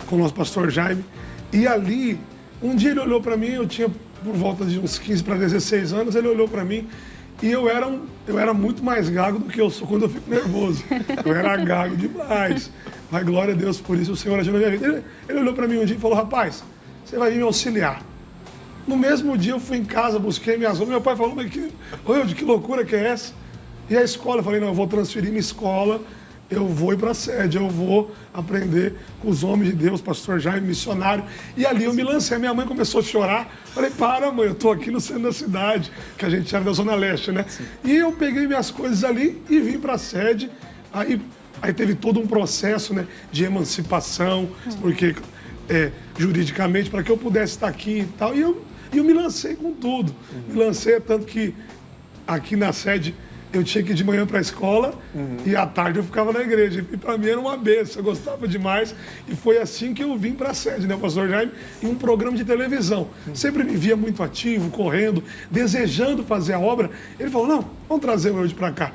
com o nosso pastor Jaime. E ali, um dia ele olhou para mim, eu tinha por volta de uns 15 para 16 anos, ele olhou para mim e eu era muito mais gago do que eu sou quando eu fico nervoso. Eu era gago demais. Mas glória a Deus por isso, o Senhor ajuda na minha vida. Ele olhou para mim um dia e falou, rapaz, você vai vir me auxiliar. No mesmo dia eu fui em casa, busquei minhas roupas. Meu pai falou, mas que loucura que é essa? E a escola, eu falei, não, eu vou transferir minha escola, eu vou ir para a sede, eu vou aprender com os homens de Deus, pastor Jaime, missionário. E ali eu me lancei, minha mãe começou a chorar. Falei, para mãe, eu estou aqui no centro da cidade, que a gente era da Zona Leste, né? Sim. E eu peguei minhas coisas ali e vim para a sede. Aí teve todo um processo, né, de emancipação, porque juridicamente, para que eu pudesse estar aqui e tal. E eu me lancei com tudo. Me lancei, tanto que aqui na sede eu tinha que ir de manhã para a escola e à tarde eu ficava na igreja. E para mim era uma benção, eu gostava demais. E foi assim que eu vim para a sede, né, o pastor Jaime, em um programa de televisão. Sempre me via muito ativo, correndo, desejando fazer a obra. Ele falou, não, vamos trazer o hoje para cá.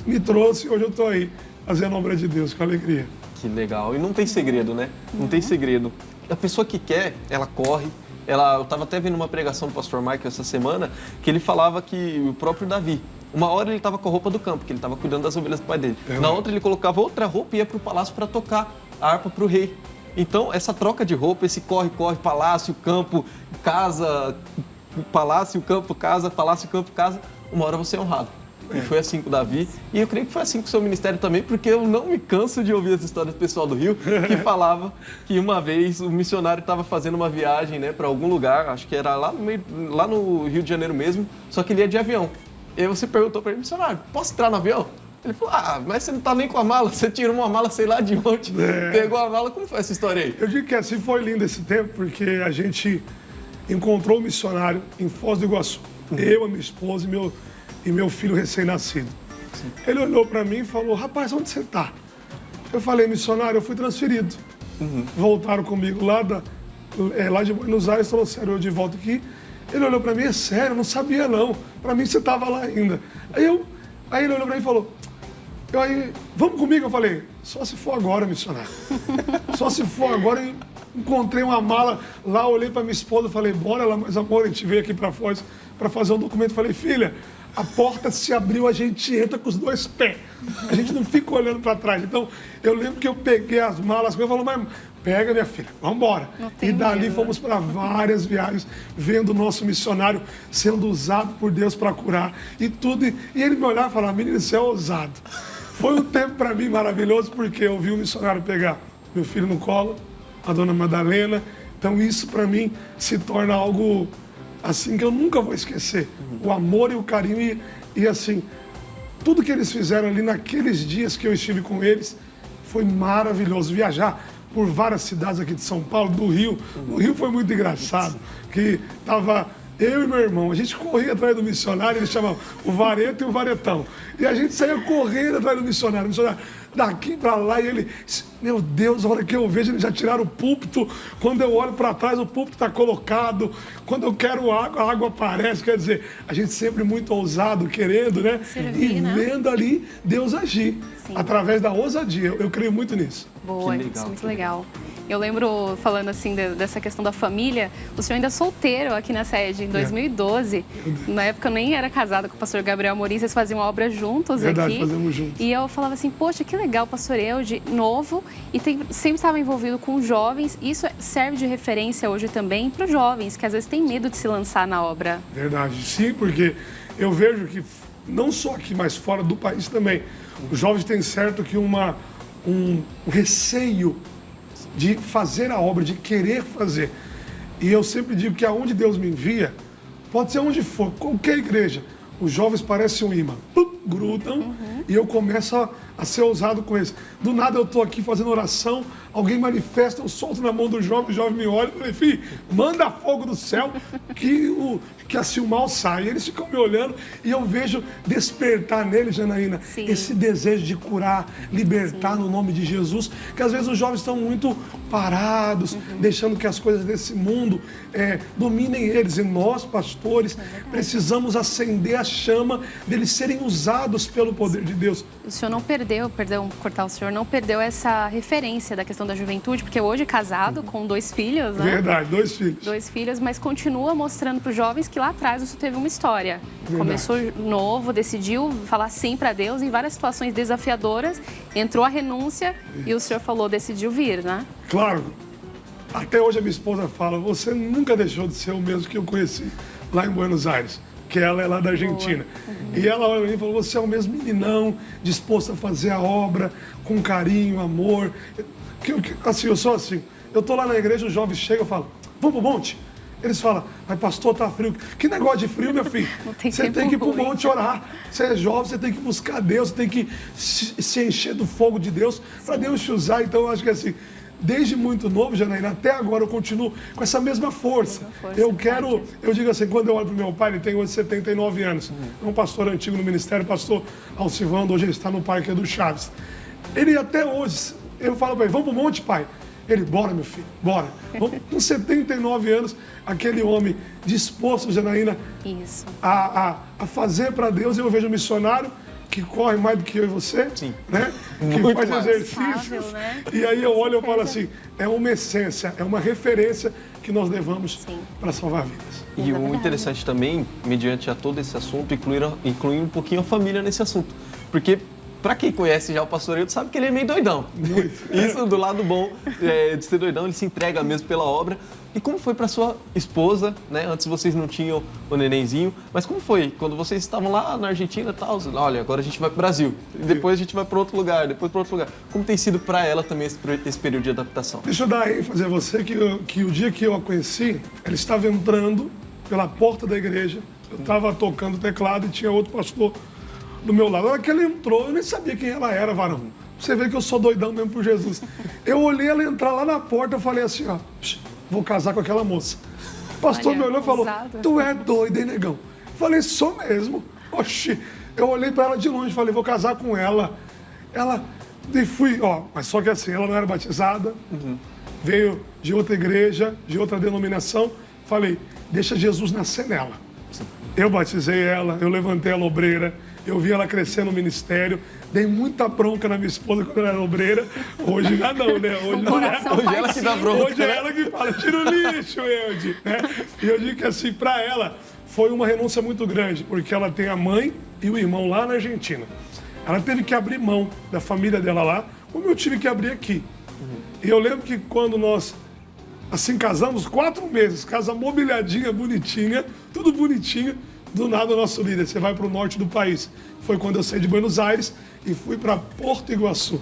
Me trouxe, hoje eu estou aí, fazendo a obra de Deus, com alegria. Que legal. E não tem segredo, né? Não tem segredo. A pessoa que quer, ela corre. Eu estava até vendo uma pregação do pastor Michael essa semana, que ele falava que o próprio Davi, uma hora ele estava com a roupa do campo, que ele estava cuidando das ovelhas do pai dele. Na outra ele colocava outra roupa e ia para o palácio para tocar a harpa para o rei. Então, essa troca de roupa, esse corre-corre, palácio, campo, casa, palácio, campo, casa, palácio, campo, casa, uma hora você é honrado. E foi assim com o Davi, e eu creio que foi assim com o seu ministério também, porque eu não me canso de ouvir as histórias do pessoal do Rio, que falava que uma vez o missionário estava fazendo uma viagem, né, para algum lugar, acho que era lá no Rio de Janeiro mesmo, só que ele ia de avião. E aí você perguntou para ele, missionário, posso entrar no avião? Ele falou, mas você não tá nem com a mala, você tirou uma mala sei lá de onde, pegou a mala, como foi essa história aí? Eu digo que assim foi lindo esse tempo, porque a gente encontrou um missionário em Foz do Iguaçu, eu, a minha esposa e meu filho recém-nascido. Ele olhou para mim e falou, rapaz, onde você está? Eu falei, missionário, eu fui transferido. Voltaram comigo lá de Buenos Aires, trouxeram eu de volta aqui. Ele olhou para mim, é sério, eu não sabia não. Para mim você estava lá ainda. Aí ele olhou para mim e falou, vamos comigo? Eu falei, só se for agora, missionário. Só se for agora. Eu encontrei uma mala lá, olhei para minha esposa e falei, bora lá, mas amor, a gente veio aqui para Foz para fazer um documento. Falei, filha, a porta se abriu, a gente entra com os dois pés. A gente não fica olhando para trás. Então, eu lembro que eu peguei as malas, eu falei, mas pega, minha filha, vamos embora. E dali fomos para várias viagens, vendo o nosso missionário sendo usado por Deus para curar e tudo. E ele me olhava e falava, menino, você é ousado. Foi um tempo para mim maravilhoso, porque eu vi o missionário pegar meu filho no colo, a dona Madalena. Então, isso para mim se torna algo assim que eu nunca vou esquecer. O amor e o carinho e assim, tudo que eles fizeram ali naqueles dias que eu estive com eles foi maravilhoso. Viajar por várias cidades aqui de São Paulo, do Rio. No Rio foi muito engraçado, que tava eu e meu irmão, a gente corria atrás do missionário, eles chamavam o vareto e o varetão. E a gente saía correndo atrás do missionário. O missionário daqui para lá e ele, meu Deus, a hora que eu vejo, eles já tiraram o púlpito. Quando eu olho para trás, o púlpito está colocado. Quando eu quero água, a água aparece. Quer dizer, a gente sempre muito ousado, querendo, né? Servir, e vendo ali Deus agir. Sim. Através da ousadia. Eu creio muito nisso. Boa, isso é muito legal. Eu lembro, falando assim dessa questão da família, o senhor ainda é solteiro aqui na sede, em 2012. Na época eu nem era casada com o pastor Gabriel Amorim, vocês faziam obra juntos Verdade, aqui. fazemos juntos. E eu falava assim, poxa, que legal, o pastor Eude, novo, e sempre estava envolvido com jovens. Isso serve de referência hoje também para os jovens, que às vezes têm medo de se lançar na obra. Verdade, sim, porque eu vejo que, não só aqui, mas fora do país também, os jovens têm certo que um receio de fazer a obra, de querer fazer. E eu sempre digo que aonde Deus me envia, pode ser onde for, qualquer igreja, os jovens parecem um imã, grudam, e eu começo a ser ousado com eles. Do nada eu estou aqui fazendo oração, alguém manifesta, eu solto na mão do jovem, o jovem me olha e fala, filho, manda fogo do céu que assim o mal sai. E eles ficam me olhando e eu vejo despertar neles, Janaína, esse desejo de curar, libertar no nome de Jesus, que às vezes os jovens estão muito parados, deixando que as coisas desse mundo dominem eles. E nós, pastores, precisamos acender a chama deles serem usados usados pelo poder de Deus. O senhor não perdeu, perdão, cortar o senhor, não perdeu essa referência da questão da juventude, porque hoje casado com 2 filhos, né? Verdade, 2 filhos. 2 filhos, mas continua mostrando para os jovens que lá atrás o senhor teve uma história. Verdade. Começou novo, decidiu falar sim para Deus em várias situações desafiadoras, entrou a renúncia e o senhor falou, decidiu vir, né? Claro, até hoje a minha esposa fala, você nunca deixou de ser o mesmo que eu conheci lá em Buenos Aires, que ela é lá da Argentina. E ela olha para mim e falou, você é o mesmo meninão, disposto a fazer a obra com carinho, amor. Assim, eu sou assim. Eu tô lá na igreja, os jovens chegam e falam, vamos pro monte? Eles falam, mas pastor, tá frio. Que negócio de frio, meu filho? Você tem que ir pro monte orar. Você é jovem, você tem que buscar Deus, você tem que se encher do fogo de Deus para Deus te usar. Então, eu acho que assim, desde muito novo, Janaína, até agora eu continuo com essa mesma força. Eu digo assim, quando eu olho pro meu pai, ele tem hoje 79 anos. É um pastor antigo no ministério, pastor Alcivando, hoje ele está no Parque do Chaves. Ele até hoje, eu falo para ele, vamos pro monte, pai? Ele, bora, meu filho, bora. Com 79 anos, aquele homem disposto, Janaína, a fazer para Deus. Eu vejo um missionário que corre mais do que eu e você, né? Que Muito faz mais. exercícios. Né? E aí eu olho e falo assim, é uma essência, é uma referência que nós levamos para salvar vidas. E o interessante também, mediante a todo esse assunto, incluir um pouquinho a família nesse assunto. Porque, para quem conhece já o pastor Ailton, sabe que ele é meio doidão. Isso do lado bom de ser doidão, ele se entrega mesmo pela obra. E como foi para sua esposa, né? Antes vocês não tinham o nenenzinho, mas como foi quando vocês estavam lá na Argentina e tal? Olha, agora a gente vai para o Brasil, e depois a gente vai para outro lugar, depois para outro lugar. Como tem sido para ela também esse período de adaptação? Deixa eu dar ênfase a você que o dia que eu a conheci, ela estava entrando pela porta da igreja, eu estava tocando teclado e tinha outro pastor do meu lado. Na hora que ela entrou, eu nem sabia quem ela era, varão. Você vê que eu sou doidão mesmo por Jesus. Eu olhei ela entrar lá na porta, eu falei assim, ó, vou casar com aquela moça. O pastor me olhou e falou, tu é doido, hein, negão? Eu falei, sou mesmo. Oxi. Eu olhei para ela de longe e falei, vou casar com ela. E fui, mas só que assim, ela não era batizada, veio de outra igreja, de outra denominação. Falei, deixa Jesus nascer nela. Eu batizei ela, eu levantei a obreira, eu vi ela crescer no ministério, dei muita bronca na minha esposa quando ela era obreira. Hoje já não, né? Hoje ela que dá bronca. Hoje é ela que fala, tira o lixo, Eude. Né? E eu digo que assim, para ela foi uma renúncia muito grande, porque ela tem a mãe e o irmão lá na Argentina. Ela teve que abrir mão da família dela lá, como eu tive que abrir aqui. E eu lembro que quando nós assim casamos, 4 meses, casa mobiliadinha, bonitinha, tudo bonitinho. Do nada o nosso líder, você vai para o norte do país. Foi quando eu saí de Buenos Aires e fui para Porto Iguaçu.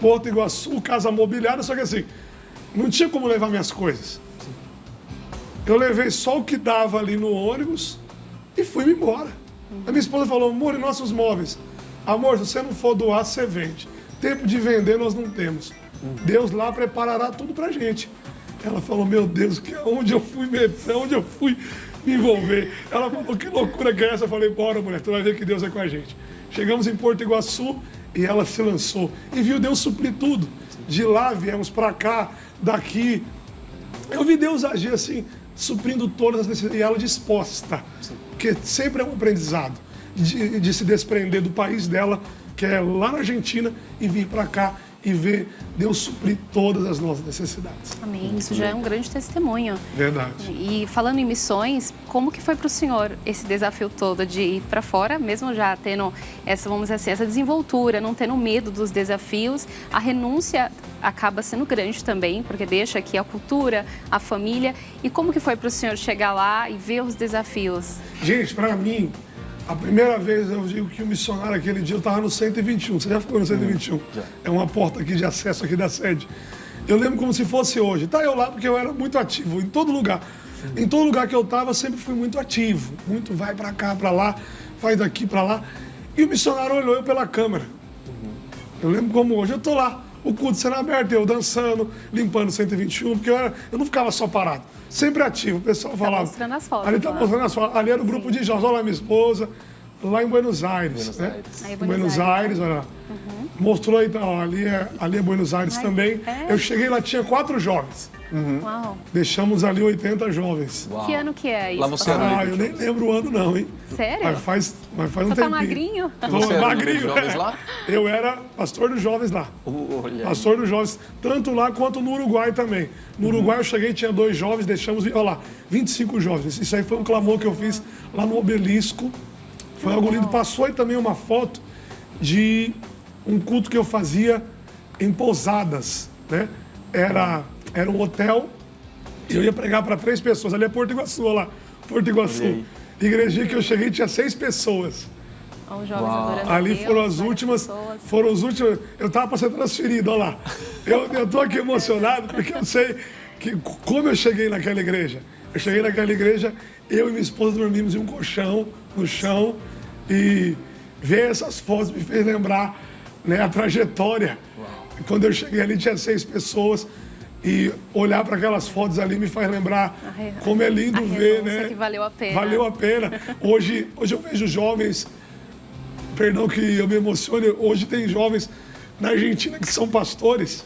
Porto Iguaçu, casa mobiliada, só que assim, não tinha como levar minhas coisas. Eu levei só o que dava ali no ônibus e fui-me embora. A minha esposa falou, amor, e nossos móveis? Amor, se você não for doar, você vende. Tempo de vender nós não temos. Deus lá preparará tudo pra gente. Ela falou, meu Deus, onde eu fui meter, onde eu fui me envolver. Ela falou, que loucura que é essa? Eu falei, bora, mulher, tu vai ver que Deus é com a gente. Chegamos em Porto Iguaçu e ela se lançou. E viu Deus suprir tudo. De lá viemos para cá, daqui. Eu vi Deus agir assim, suprindo todas as necessidades. E ela disposta. Porque sempre é um aprendizado de se desprender do país dela, que é lá na Argentina, e vir para cá e ver Deus suprir todas as nossas necessidades. Amém. Isso já é um grande testemunho. Verdade. E falando em missões, como que foi para o senhor esse desafio todo de ir para fora, mesmo já tendo essa, vamos dizer assim, essa desenvoltura, não tendo medo dos desafios, a renúncia acaba sendo grande também, porque deixa aqui a cultura, a família. E como que foi para o senhor chegar lá e ver os desafios? Gente, para mim, a primeira vez eu digo que o missionário aquele dia eu estava no 121. Você já ficou no 121? Já. É uma porta aqui de acesso aqui da sede. Eu lembro como se fosse hoje. Tá eu lá porque eu era muito ativo em todo lugar. Em todo lugar que eu estava eu sempre fui muito ativo. Muito vai para cá, para lá, vai daqui para lá. E o missionário olhou eu pela câmera. Eu lembro como hoje eu tô lá. O culto sendo aberto, eu dançando, limpando o 121, porque eu não ficava só parado. Sempre ativo. O pessoal falava. Tá mostrando as fotos. Ali tá mostrando as fotos. Ali era o grupo de jovens. Olha lá minha esposa. lá em Buenos Aires. Né? Aí, Buenos Aires, olha lá. Mostrou aí, ó, ali é Buenos Aires também. Eu cheguei lá, tinha 4 jovens. Uau. Deixamos ali 80 jovens. Que ano que é isso? Lá você era pastor? Eu nem lembro o ano não, hein? Sério? Mas faz um Você tempinho. tá magrinho? Você era magrinho. dos jovens lá? Eu era pastor dos jovens lá. Olha. Pastor dos jovens, tanto lá quanto no Uruguai também. No Uruguai eu cheguei, tinha 2 jovens, deixamos, olha lá, 25 jovens. Isso aí foi um clamor que eu fiz lá no Obelisco. Foi algo lindo. Passou aí também uma foto de um culto que eu fazia em pousadas, né? Era um hotel e eu ia pregar para 3 pessoas. Ali é Porto Iguaçu, olha lá, Porto Iguaçu. Igrejinha que eu cheguei tinha 6 pessoas. Os jovens adorando a Ali Deus, foram as várias últimas, pessoas. eu tava para ser transferido, olha lá. Eu tô aqui emocionado porque eu sei que como eu cheguei naquela igreja. Eu cheguei naquela igreja, eu e minha esposa dormimos em um colchão no chão e ver essas fotos me fez lembrar, né, a trajetória. Quando eu cheguei ali tinha 6 pessoas e olhar para aquelas fotos ali me faz lembrar como é lindo ver, né? Que valeu a pena. Valeu a pena. Hoje eu vejo jovens, perdão que eu me emocione, hoje tem jovens na Argentina que são pastores,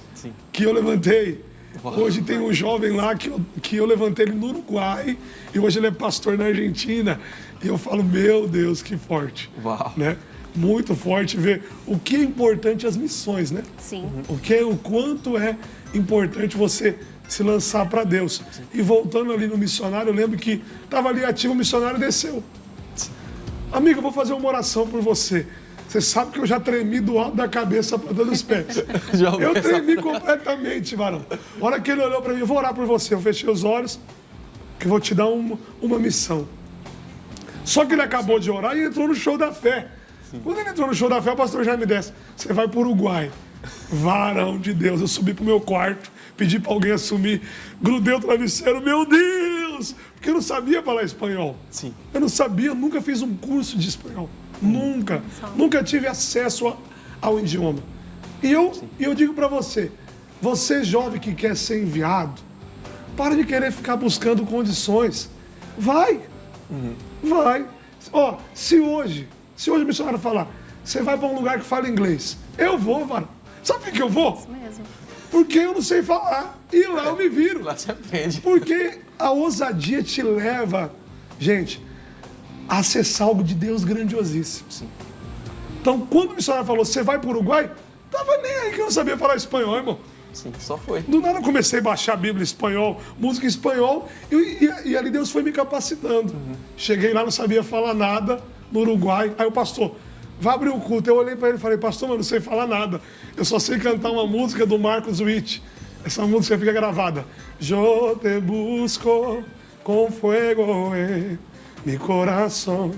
que eu levantei. Hoje tem um jovem lá que eu levantei ele no Uruguai e hoje ele é pastor na Argentina. E eu falo, meu Deus, que forte. Uau. Né? Muito forte ver o que é importante as missões, né? Sim. O quanto é importante você se lançar para Deus. E voltando ali no missionário, eu lembro que estava ali ativo, o missionário desceu. Amigo, eu vou fazer uma oração por você. Você sabe que eu já tremi do alto da cabeça para dos pés. Eu tremi completamente, varão. A hora que ele olhou para mim, eu vou orar por você. Eu fechei os olhos, que eu vou te dar uma missão. Só que ele acabou de orar e entrou no show da fé. Quando ele entrou no show da fé, o pastor Jaime disse, você vai para o Uruguai. Varão de Deus, eu subi pro meu quarto, pedi para alguém assumir, grudei o travesseiro, meu Deus! Porque eu não sabia falar espanhol. Sim. Eu não sabia, nunca fiz um curso de espanhol. Nunca. Nunca tive acesso ao idioma. E eu digo para você jovem que quer ser enviado, para de querer ficar buscando condições. Vai. Vai. Ó, se hoje o missionário falar, você vai para um lugar que fala inglês, eu vou, varão. Sabe por que eu vou? Isso mesmo. Porque eu não sei falar. E lá eu me viro. Lá você aprende. Porque a ousadia te leva, gente, a acessar algo de Deus grandiosíssimo. Sim. Então, quando o missionário falou, você vai para o Uruguai, tava nem aí que eu não sabia falar espanhol, irmão. Sim, só foi. Do nada eu comecei a baixar a Bíblia em espanhol, música em espanhol, e ali Deus foi me capacitando. Cheguei lá, não sabia falar nada, no Uruguai. Aí o pastor, vai abrir o culto. Eu olhei para ele e falei, pastor, mas eu não sei falar nada. Eu só sei cantar uma música do Marcos Witt. Essa música fica gravada. Eu te busco com fuego en mi corazón.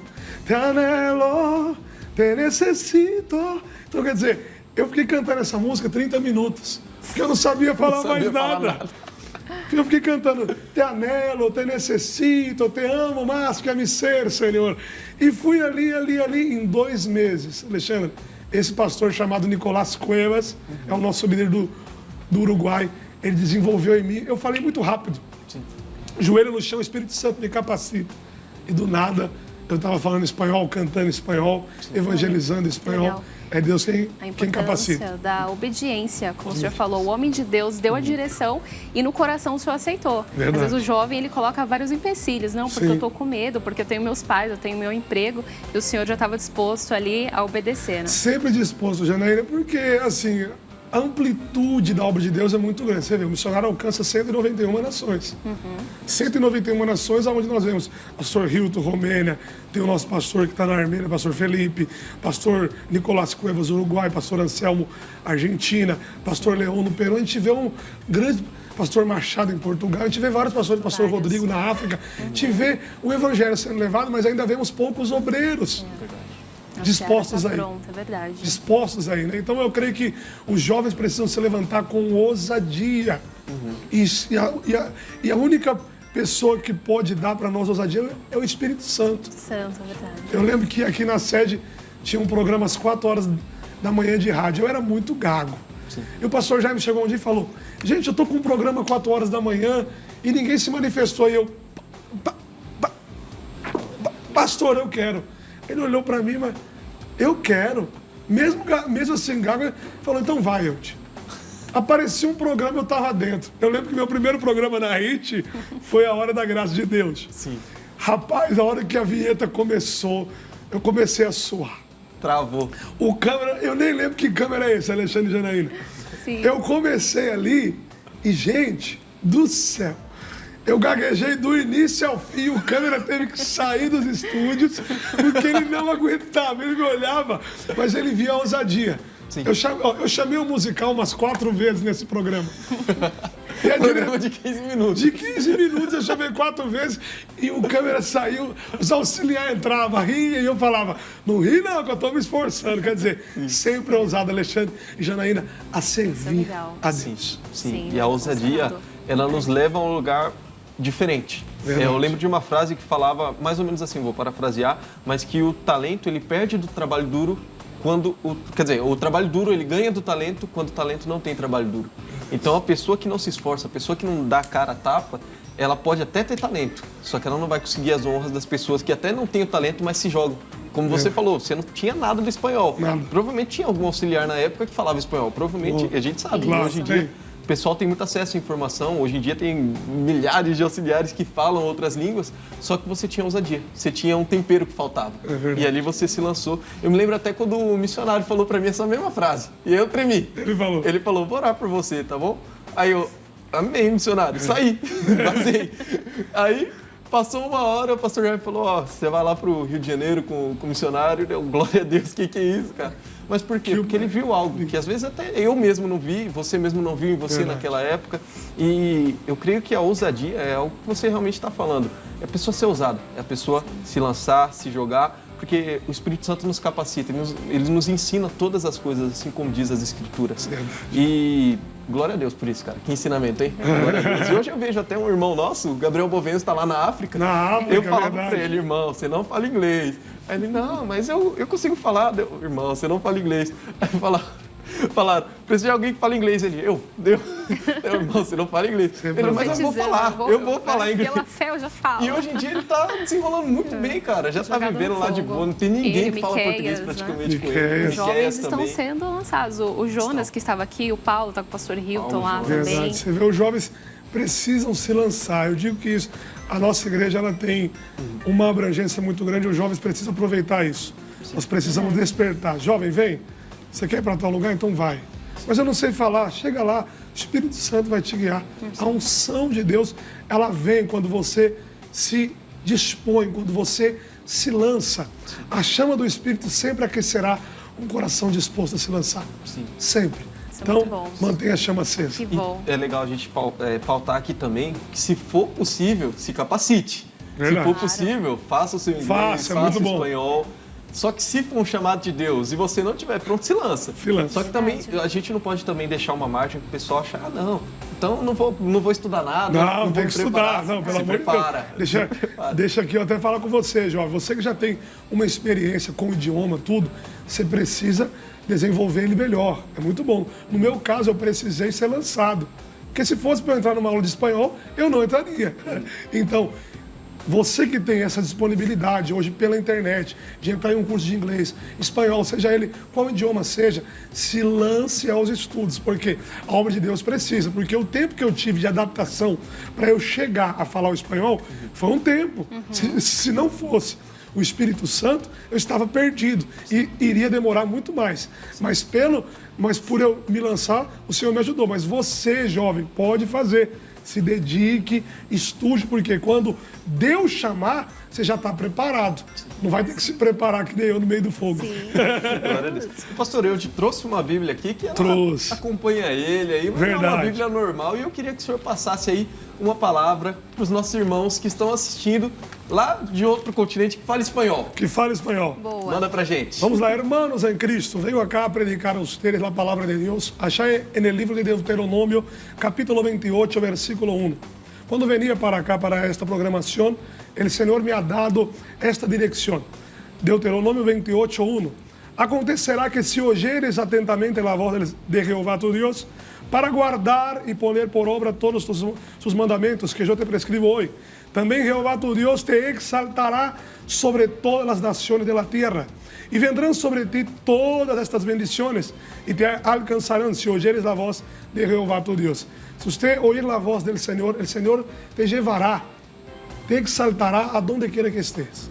Te anhelo, te necesito. Então, quer dizer, eu fiquei cantando essa música 30 minutos. Porque eu não sabia falar mais nada. Eu fiquei cantando, te anhelo, te necessito, te amo mais que a mi ser, Senhor. E fui ali, em 2 meses. Alexandre, esse pastor chamado Nicolás Cuevas, é o nosso líder do Uruguai, ele desenvolveu em mim, eu falei muito rápido. Sim. Joelho no chão, o Espírito Santo me capacita. E do nada, eu estava falando espanhol, cantando espanhol, evangelizando espanhol. Legal. É Deus A quem importância capacita. da obediência, como o senhor falou, o homem de Deus deu a direção e no coração o senhor aceitou. Verdade. Às vezes o jovem, ele coloca vários empecilhos, não, porque Sim. eu tô com medo, porque eu tenho meus pais, eu tenho meu emprego, e o senhor já estava disposto ali a obedecer, né? Sempre disposto, Janaína, porque, assim, a amplitude da obra de Deus é muito grande. Você vê, o missionário alcança 191 nações. 191 nações, onde nós vemos pastor Hilton, Romênia, tem o nosso pastor que está na Armênia, pastor Felipe, pastor Nicolás Cuevas, Uruguai, pastor Anselmo, Argentina, pastor Leão no Peru. A gente vê um grande pastor Machado em Portugal, a gente vê vários pastores, pastor Rodrigo na África. A gente vê o evangelho sendo levado, mas ainda vemos poucos obreiros. Dispostos tá aí. Pronto, é verdade. Dispostos aí, né? Então eu creio que os jovens precisam se levantar com ousadia. E a única pessoa que pode dar para nós ousadia é o Espírito Santo. Santo, é verdade. Eu lembro que aqui na sede tinha um programa às 4 horas da manhã de rádio. Eu era muito gago. Sim. E o pastor Jaime chegou um dia e falou, gente, eu tô com um programa 4 horas da manhã e ninguém se manifestou. E eu, pastor, eu quero. Ele olhou para mim, mas eu quero. Mesmo assim, gago, falou, então vai, Euti. Aparecia um programa, eu tava dentro. Eu lembro que meu primeiro programa na HIT foi A Hora da Graça de Deus. Sim. Rapaz, a hora que a vinheta começou, eu comecei a suar. Travou. O câmera, eu nem lembro que câmera é esse, Alexandre Janaína. Sim. Eu comecei ali e, gente do céu, eu gaguejei do início ao fim, o câmera teve que sair dos estúdios, porque ele não aguentava, ele me olhava, mas ele via a ousadia. Sim. Eu chamei o musical umas 4 vezes nesse programa. E é Programa de 15 minutos. de 15 minutos eu chamei 4 vezes e o câmera saiu, os auxiliares entravam, ria e eu falava, não ri não, que eu tô me esforçando. Quer dizer, sempre ousado, Alexandre e Janaína, a servir legal. a Deus. Sim, Sim, e a ousadia, conservador. ela nos leva a um lugar diferente. Verdade. Eu lembro de uma frase que falava, mais ou menos assim, vou parafrasear, mas que o talento, ele perde do trabalho duro quando... Quer dizer, o trabalho duro, ele ganha do talento quando o talento não tem trabalho duro. Então, a pessoa que não se esforça, a pessoa que não dá cara a tapa, ela pode até ter talento, só que ela não vai conseguir as honras das pessoas que até não têm o talento, mas se jogam. Como você falou, você não tinha nada do espanhol. Nada. Provavelmente tinha algum auxiliar na época que falava espanhol. Provavelmente, a gente sabe, Claro, hoje em dia... tem. O pessoal tem muito acesso à informação, hoje em dia tem milhares de auxiliares que falam outras línguas, só que você tinha ousadia, você tinha um tempero que faltava. verdade. E ali você se lançou. Eu me lembro até quando o missionário falou pra mim essa mesma frase, e eu tremi. Ele falou. Vou orar por você, tá bom? Aí eu, amém, missionário, saí, vazei. Aí... Passou uma hora, o pastor Jaime falou, ó, você vai lá pro Rio de Janeiro com o missionário, deu glória a Deus, que é isso, cara? Mas por quê? Porque ele viu algo que às vezes até eu mesmo não vi, você mesmo não viu em você Verdade. naquela época. E eu creio que a ousadia é algo que você realmente está falando. É a pessoa ser ousada, é a pessoa se lançar, se jogar, porque o Espírito Santo nos capacita, ele nos ensina todas as coisas, assim como diz as Escrituras. Verdade. E glória a Deus por isso, cara. Que ensinamento, hein? Glória a Deus. E hoje eu vejo até um irmão nosso, o Gabriel Bovenzo, está lá na África. Na África, eu falava verdade. pra ele, irmão, você não fala inglês. Aí ele, não, mas eu consigo falar. Irmão, você não fala inglês. Aí falaram, precisa de alguém que fala inglês. Ele, deu. Irmão, você não fala inglês. Ele, mas eu vou falar, eu vou falar inglês. Pela fé eu já falo. E hoje em dia ele tá desenrolando muito bem, cara. Já tá Jogado no vivendo lá de fogo. boa. Não tem ninguém Ele, que fala Miqueias, português né? praticamente com Miqueias. ele. Os jovens Miqueias estão também. sendo lançados. O Jonas, que estava aqui, o Paulo, tá com o pastor Hilton lá também. Verdade. Você vê, os jovens precisam se lançar. Eu digo que isso, a nossa igreja ela tem uma abrangência muito grande, os jovens precisam aproveitar isso. Nós precisamos despertar. Jovem, vem. Você quer ir para tal lugar? Então vai. Mas eu não sei falar. Chega lá, o Espírito Santo vai te guiar. A unção de Deus, ela vem quando você se dispõe, quando você se lança. A chama do Espírito sempre aquecerá um coração disposto a se lançar. Sim. Sempre. Isso é Então, muito bom. mantenha a chama acesa. Que E bom. é legal a gente pautar aqui também que, se for possível, se capacite. Verdade. Se for possível, faça o seu inglês, Faça, é faça muito o bom. espanhol. Só que se for um chamado de Deus e você não estiver pronto, se lança. Se lança. Só que também a gente não pode também deixar uma margem que o pessoal acha, não, então não vou estudar nada. Não, vou tem me que preparar. estudar. Não, pelo Se amor de prepara. Deus. Se prepara. Deixa aqui eu até falar com você, jovem. Você que já tem uma experiência com o idioma, tudo, você precisa desenvolver ele melhor. É muito bom. No meu caso, eu precisei ser lançado. Porque se fosse para eu entrar numa aula de espanhol, eu não entraria. Então, você que tem essa disponibilidade hoje pela internet, de entrar em um curso de inglês, espanhol, seja ele qual idioma seja, se lance aos estudos, porque a obra de Deus precisa. Porque o tempo que eu tive de adaptação para eu chegar a falar o espanhol foi um tempo. Se não fosse o Espírito Santo, eu estava perdido e iria demorar muito mais. Mas por eu me lançar, o Senhor me ajudou. Mas você, jovem, pode fazer. Se dedique, estude, porque quando Deus chamar, você já está preparado. Não vai ter que se preparar que nem eu no meio do fogo. Glória a Deus. Pastor, eu te trouxe uma Bíblia aqui que ela Trouxe. acompanha ele aí, mas é uma Verdade. Bíblia normal. E eu queria que o senhor passasse aí uma palavra para os nossos irmãos que estão assistindo lá de outro continente que fala espanhol. Que fala espanhol. Boa. Manda pra gente. Vamos lá, hermanos em Cristo, venho acá a predicar a ustedes la palabra de Dios. Allá en el libro de Deuteronomio, capítulo 28, versículo 1. Quando venia para acá, para esta programación, el Señor me ha dado esta dirección. Deuteronomio 28, 1. Acontecerá que si oyeres atentamente la voz de Jehová tu Dios, para guardar y poner por obra todos sus mandamientos que yo te prescribo hoy. También Jehová tu Dios te exaltará sobre todas las naciones de la tierra. Y vendrán sobre ti todas estas bendiciones y te alcanzarán si oyeres la voz de Jehová tu Dios. Si usted oír la voz del Señor, el Señor te llevará, te exaltará a donde quiera que estés.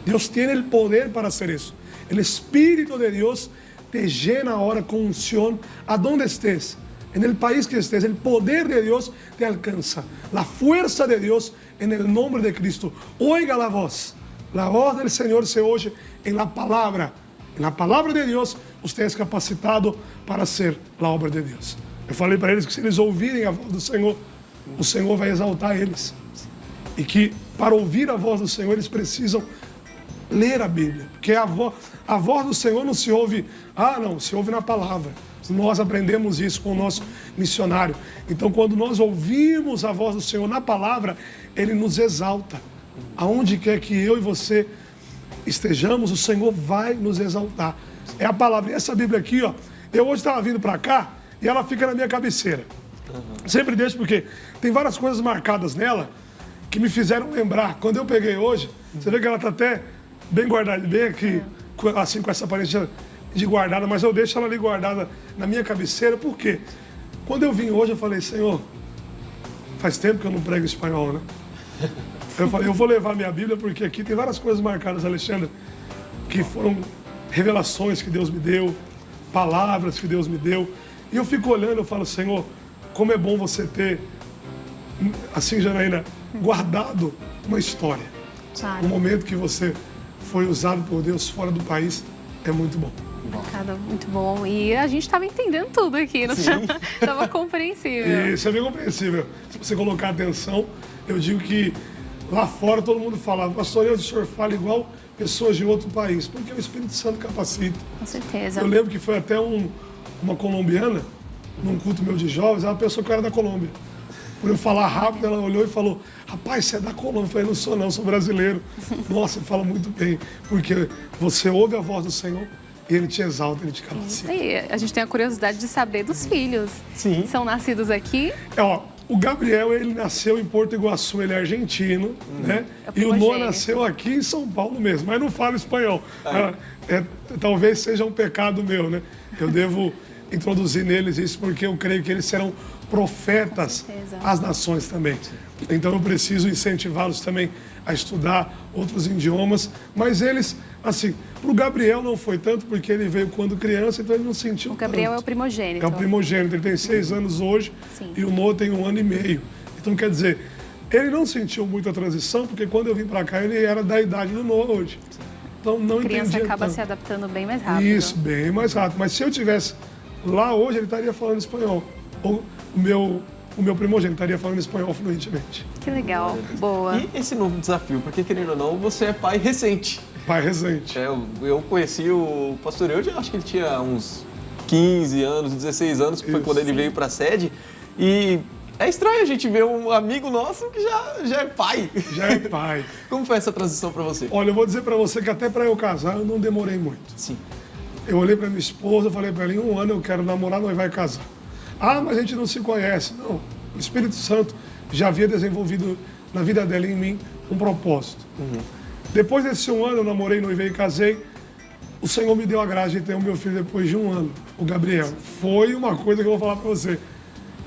Dios tiene el poder para hacer eso. El Espíritu de Dios te llena ahora con unción a donde estés, en el país que estés. El poder de Dios te alcanza. La fuerza de Dios en el nombre de Cristo. Oiga la voz. La voz del Señor se oye en la palabra. En la palabra de Dios, usted es capacitado para hacer la obra de Dios. Eu falei para eles que se eles ouvirem a voz do Senhor, o Senhor vai exaltar eles. E que para ouvir a voz do Senhor, eles precisam ler a Bíblia. Porque a voz do Senhor não se ouve, se ouve na palavra. Nós aprendemos isso com o nosso missionário. Então, quando nós ouvimos a voz do Senhor na palavra, Ele nos exalta. Aonde quer que eu e você estejamos, o Senhor vai nos exaltar. É a palavra. E essa Bíblia aqui, ó, eu hoje estava vindo para cá e ela fica na minha cabeceira. Sempre deixo porque tem várias coisas marcadas nela que me fizeram lembrar. Quando eu peguei hoje, você vê que ela está até bem guardada, bem aqui, assim com essa aparência de guardada, mas eu deixo ela ali guardada na minha cabeceira, por quê? Quando eu vim hoje, eu falei, Senhor, faz tempo que eu não prego espanhol, né? Eu falei, eu vou levar minha Bíblia, porque aqui tem várias coisas marcadas, Alexandre, que foram revelações que Deus me deu, palavras que Deus me deu, e eu fico olhando, eu falo, Senhor, como é bom você ter, assim, Janaína, guardado uma história. Claro. O momento que você foi usado por Deus fora do país é muito bom. Muito bom. E a gente estava entendendo tudo aqui, não estava compreensível. Isso é bem compreensível. Se você colocar atenção, eu digo que lá fora todo mundo falava, pastor, o senhor fala igual pessoas de outro país, porque o Espírito Santo capacita. Com certeza. Eu lembro que foi até uma colombiana, num culto meu de jovens, ela pensou que eu era da Colômbia. Por eu falar rápido, ela olhou e falou, rapaz, você é da Colômbia. Eu falei, não sou não, sou brasileiro. Nossa, fala muito bem, porque você ouve a voz do Senhor e Ele te exalta, Ele te capacita. E a gente tem a curiosidade de saber dos filhos. Sim. São nascidos aqui? O Gabriel, ele nasceu em Porto Iguaçu, ele é argentino, né? É E o Noah primogênito. nasceu aqui em São Paulo mesmo, mas não fala espanhol. Talvez seja um pecado meu, né? Eu devo introduzir neles isso porque eu creio que eles serão profetas às nações também. Então eu preciso incentivá-los também a estudar outros idiomas, mas eles, assim, para o Gabriel não foi tanto porque ele veio quando criança, então ele não sentiu O Gabriel tanto. é o primogênito. É o primogênito, ele tem 6 anos hoje. Sim. E o Noah tem 1 ano e meio. Então, quer dizer, ele não sentiu muita transição, porque quando eu vim para cá, ele era da idade do Noah hoje. Então, não A criança entendia acaba tanto. se adaptando bem mais rápido. Isso, bem mais rápido. Mas se eu tivesse lá hoje, ele estaria falando espanhol. Ou o meu primogênito estaria falando espanhol fluentemente. Que legal. Boa. E esse novo desafio, porque querendo ou não, você é pai recente. Pai recente. Eu conheci o pastor Eude, acho que ele tinha uns 15 anos, 16 anos, que foi Isso. quando ele veio para a sede. E é estranho a gente ver um amigo nosso que já é pai. Já é pai. Como foi essa transição para você? Olha, eu vou dizer para você que até para eu casar, eu não demorei muito. Sim. Eu olhei para minha esposa e falei para ela, em 1 ano eu quero namorar, nós vai casar. Ah, mas a gente não se conhece. Não, o Espírito Santo já havia desenvolvido na vida dela e em mim um propósito. Depois desse 1 ano, eu namorei, noivei e casei. O Senhor me deu a graça de ter o meu filho depois de 1 ano, o Gabriel. Foi uma coisa que eu vou falar para você.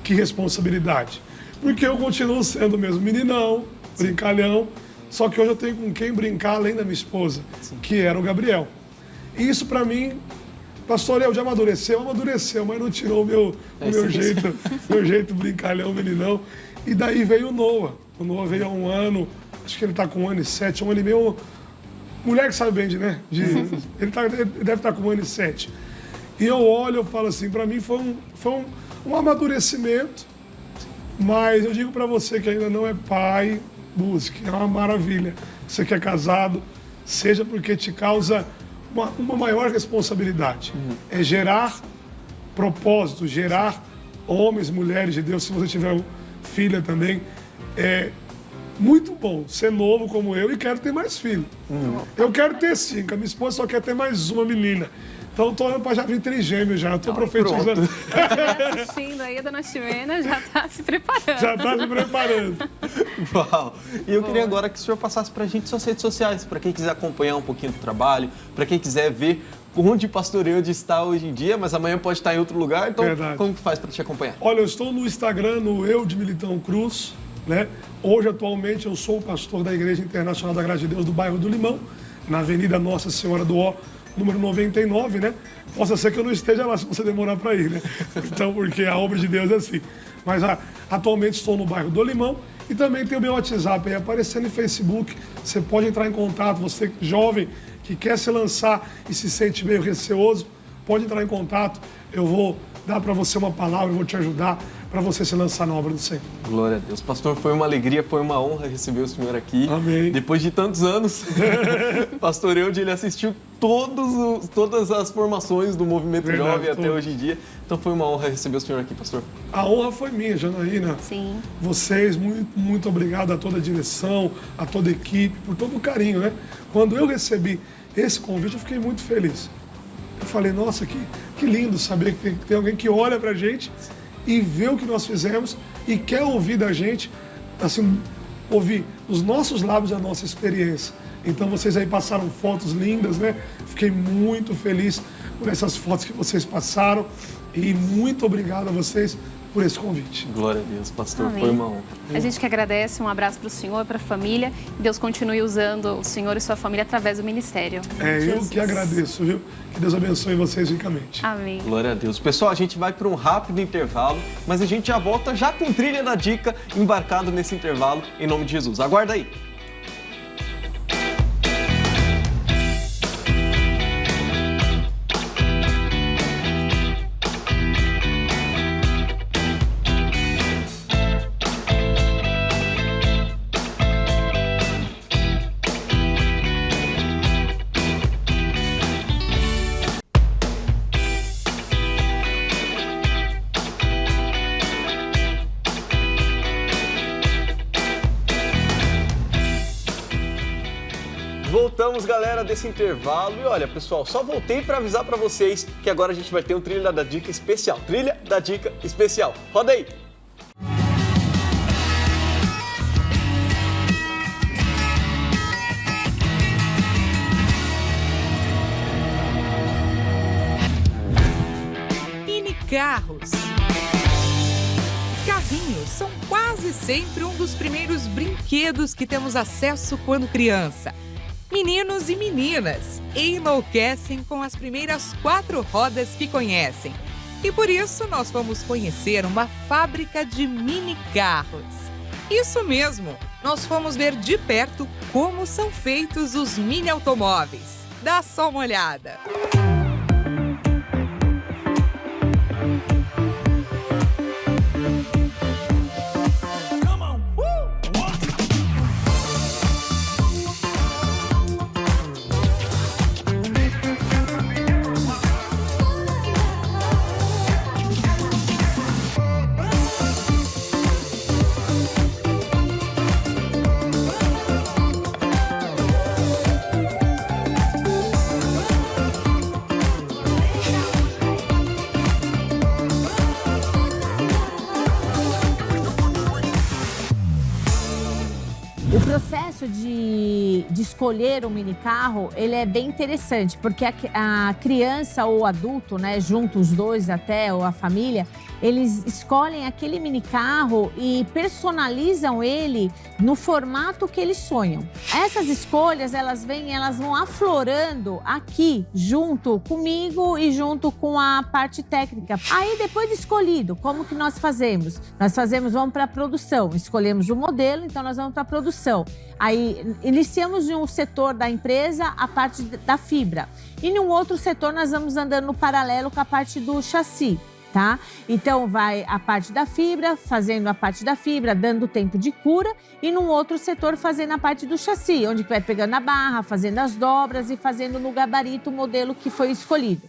Que responsabilidade. Porque eu continuo sendo o mesmo meninão, brincalhão, só que hoje eu tenho com quem brincar além da minha esposa, que era o Gabriel. E isso para mim, pastor, eu já amadureceu, mas não tirou o meu jeito brincalhão, meninão. E daí veio o Noah. O Noah veio há 1 ano, acho que ele está com 1 ano e 7, 1 ano e meio. Mulher que sabe bem, né? Ele deve estar com 1 ano e 7. E eu olho, eu falo assim, para mim foi um amadurecimento, mas eu digo para você que ainda não é pai, busque, é uma maravilha. Você que é casado, seja porque te causa uma maior responsabilidade. É gerar propósito, gerar homens, mulheres de Deus, se você tiver filha também. É muito bom ser novo como eu e quero ter mais filho. Eu quero ter 5, a minha esposa só quer ter mais uma menina. Então eu tô olhando pra já vir trigêmeo já, eu tô profetizando. Assistindo aí a Dona Ximena já tá se preparando. Já tá se preparando. Uau! E eu queria agora que o senhor passasse pra gente suas redes sociais, para quem quiser acompanhar um pouquinho do trabalho, para quem quiser ver onde o Pastor Eude está hoje em dia, mas amanhã pode estar em outro lugar, então Verdade. como que faz para te acompanhar? Olha, eu estou no Instagram, no Eude Militão Cruz, né? Hoje, atualmente, eu sou o pastor da Igreja Internacional da Graça de Deus do bairro do Limão, na Avenida Nossa Senhora do Ó, número 99, né? Possa ser que eu não esteja lá se você demorar para ir, né? Então, porque a obra de Deus é assim. Mas atualmente estou no bairro do Limão e também tem o meu WhatsApp aí aparecendo em Facebook. Você pode entrar em contato, você jovem que quer se lançar e se sente meio receoso, pode entrar em contato. Eu vou dar para você uma palavra, eu vou te ajudar para você se lançar na obra do Senhor. Glória a Deus. Pastor, foi uma alegria, foi uma honra receber o senhor aqui. Amém. Depois de tantos anos, Pastor Eude, ele assistiu todas as formações do movimento Verdade, jovem até todos. hoje em dia. Então foi uma honra receber o senhor aqui, pastor. A honra foi minha, Janaína. Sim. Vocês, muito obrigado a toda a direção, a toda a equipe, por todo o carinho, né? Quando eu recebi esse convite, eu fiquei muito feliz. Eu falei, nossa, que lindo saber que tem alguém que olha pra gente e vê o que nós fizemos e quer ouvir da gente, assim, ouvir os nossos lábios a nossa experiência. Então vocês aí passaram fotos lindas, né? Fiquei muito feliz por essas fotos que vocês passaram e muito obrigado a vocês por esse convite. Glória a Deus, pastor, Amém. foi uma honra. A gente que agradece, um abraço para o senhor, para a família. Deus continue usando o senhor e sua família através do ministério. Eu que agradeço, viu? Que Deus abençoe vocês ricamente. Amém. Glória a Deus. Pessoal, a gente vai para um rápido intervalo, mas a gente já volta já com Trilha da Dica embarcado nesse intervalo, em nome de Jesus. Aguarda aí. Voltamos, galera, desse intervalo. E olha, pessoal, só voltei para avisar para vocês que agora a gente vai ter um Trilha da Dica especial. Trilha da Dica especial. Roda aí! Mini carros. Carrinhos são quase sempre um dos primeiros brinquedos que temos acesso quando criança. Meninos e meninas enlouquecem com as primeiras 4 rodas que conhecem. E por isso nós vamos conhecer uma fábrica de mini carros. Isso mesmo, nós fomos ver de perto como são feitos os mini automóveis. Dá só uma olhada. O processo de escolher um mini carro, ele é bem interessante, porque a criança ou o adulto, né, junto os dois até, ou a família, eles escolhem aquele mini carro e personalizam ele no formato que eles sonham. Essas escolhas, elas vão aflorando aqui, junto comigo e junto com a parte técnica. Aí, depois de escolhido, como que nós fazemos? Vamos para a produção, escolhemos o modelo, então nós vamos para a produção. Aí, iniciamos em um setor da empresa a parte da fibra. E em um outro setor, nós vamos andando no paralelo com a parte do chassi. Tá? Então, vai a parte da fibra, fazendo a parte da fibra, dando tempo de cura, e num outro setor fazendo a parte do chassi, onde vai pegando a barra, fazendo as dobras e fazendo no gabarito o modelo que foi escolhido.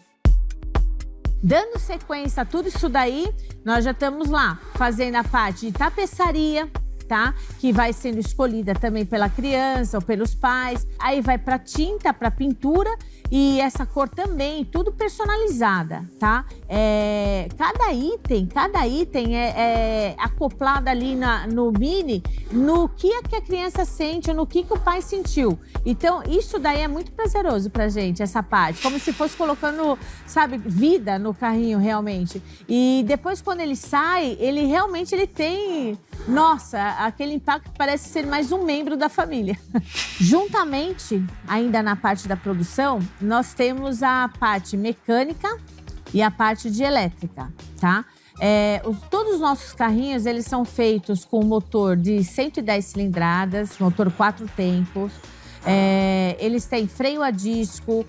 Dando sequência a tudo isso daí, nós já estamos lá, fazendo a parte de tapeçaria, tá? Que vai sendo escolhida também pela criança ou pelos pais. Aí vai para tinta, para pintura e essa cor também, tudo personalizada, tá? Cada item é acoplado ali no mini, no que a criança sente, no que o pai sentiu. Então, isso daí é muito prazeroso pra gente, essa parte. Como se fosse colocando, sabe, vida no carrinho, realmente. E depois, quando ele sai, ele realmente tem, nossa, aquele impacto que parece ser mais um membro da família. Juntamente, ainda na parte da produção, nós temos a parte mecânica e a parte de elétrica, tá? Todos os nossos carrinhos, eles são feitos com motor de 110 cilindradas, motor 4 tempos. Eles têm freio a disco,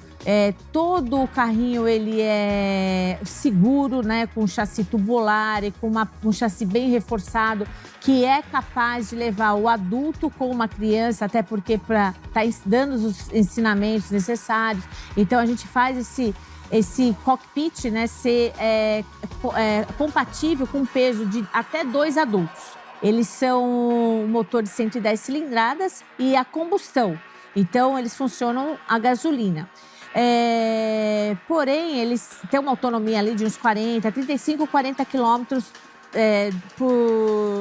todo o carrinho ele é seguro, né, com chassi tubular e com um chassi bem reforçado, que é capaz de levar o adulto com uma criança, até porque para estar dando os ensinamentos necessários. Então a gente faz esse cockpit, né, ser compatível com peso de até 2 adultos. Eles são motor de 110 cilindradas e a combustão. Então, eles funcionam a gasolina. Porém, eles têm uma autonomia ali de uns 35, 40 quilômetros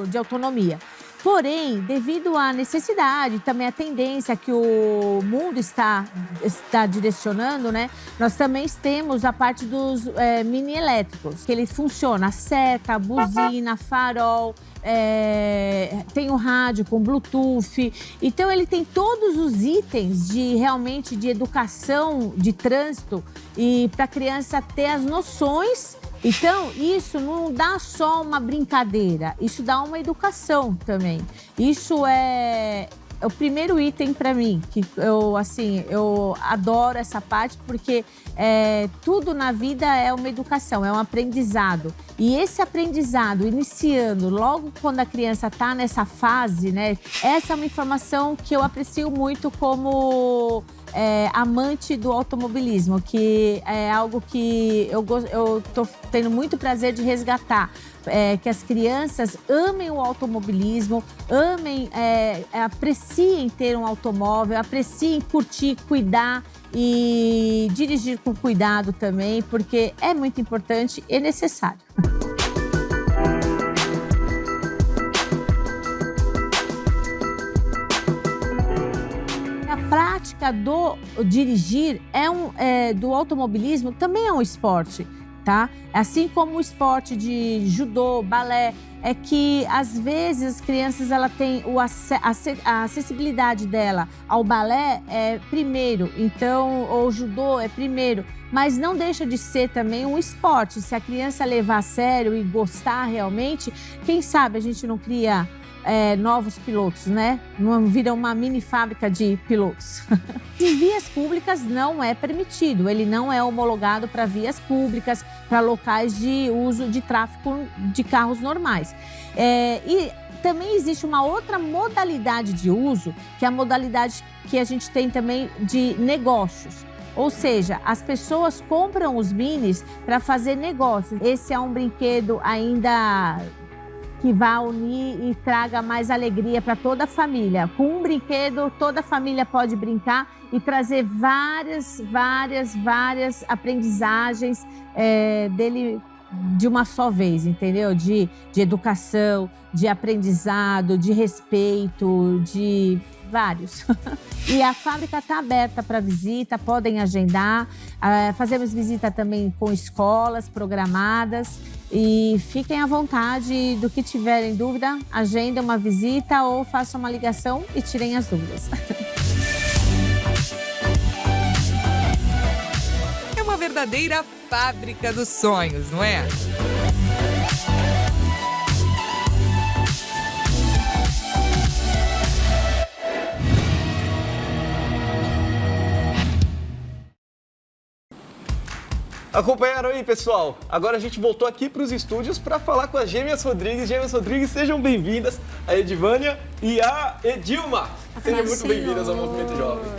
de autonomia. Porém, devido à necessidade, também à tendência que o mundo está direcionando, né? Nós também temos a parte dos mini elétricos, que ele funciona, seta, buzina, farol, tem o rádio com Bluetooth. Então, ele tem todos os itens realmente de educação, de trânsito, e para a criança ter as noções. Então, isso não dá só uma brincadeira, isso dá uma educação também. Isso é o primeiro item para mim, que eu adoro essa parte, porque tudo na vida é uma educação, é um aprendizado. E esse aprendizado, iniciando logo quando a criança está nessa fase, né? Essa é uma informação que eu aprecio muito como amante do automobilismo, que é algo que eu tô tendo muito prazer de resgatar. Que as crianças amem o automobilismo, apreciem ter um automóvel, apreciem curtir, cuidar e dirigir com cuidado também, porque é muito importante e necessário. A prática do dirigir do automobilismo também é um esporte, tá? Assim como o esporte de judô, balé, é que às vezes as crianças têm a acessibilidade dela ao balé primeiro, então o judô é primeiro, mas não deixa de ser também um esporte. Se a criança levar a sério e gostar realmente, quem sabe a gente não cria novos pilotos, né? Não vira uma mini fábrica de pilotos. Em vias públicas não é permitido, ele não é homologado para vias públicas, para locais de uso de tráfego de carros normais. E também existe uma outra modalidade de uso, que é a modalidade que a gente tem também de negócios. Ou seja, as pessoas compram os minis para fazer negócios. Esse é um brinquedo ainda que vai unir e traga mais alegria para toda a família. Com um brinquedo, toda a família pode brincar e trazer várias aprendizagens dele de uma só vez, entendeu? De educação, de aprendizado, de respeito, de vários. E a fábrica está aberta para visita, podem agendar. Fazemos visita também com escolas programadas. E fiquem à vontade, do que tiverem dúvida, agendem uma visita ou façam uma ligação e tirem as dúvidas. É uma verdadeira fábrica dos sonhos, não é? Acompanharam aí, pessoal? Agora a gente voltou aqui para os estúdios para falar com as Gêmeas Rodrigues. Gêmeas Rodrigues, sejam bem-vindas, a Edivânia e a Edilma. Sejam muito bem-vindas ao Movimento Jovem.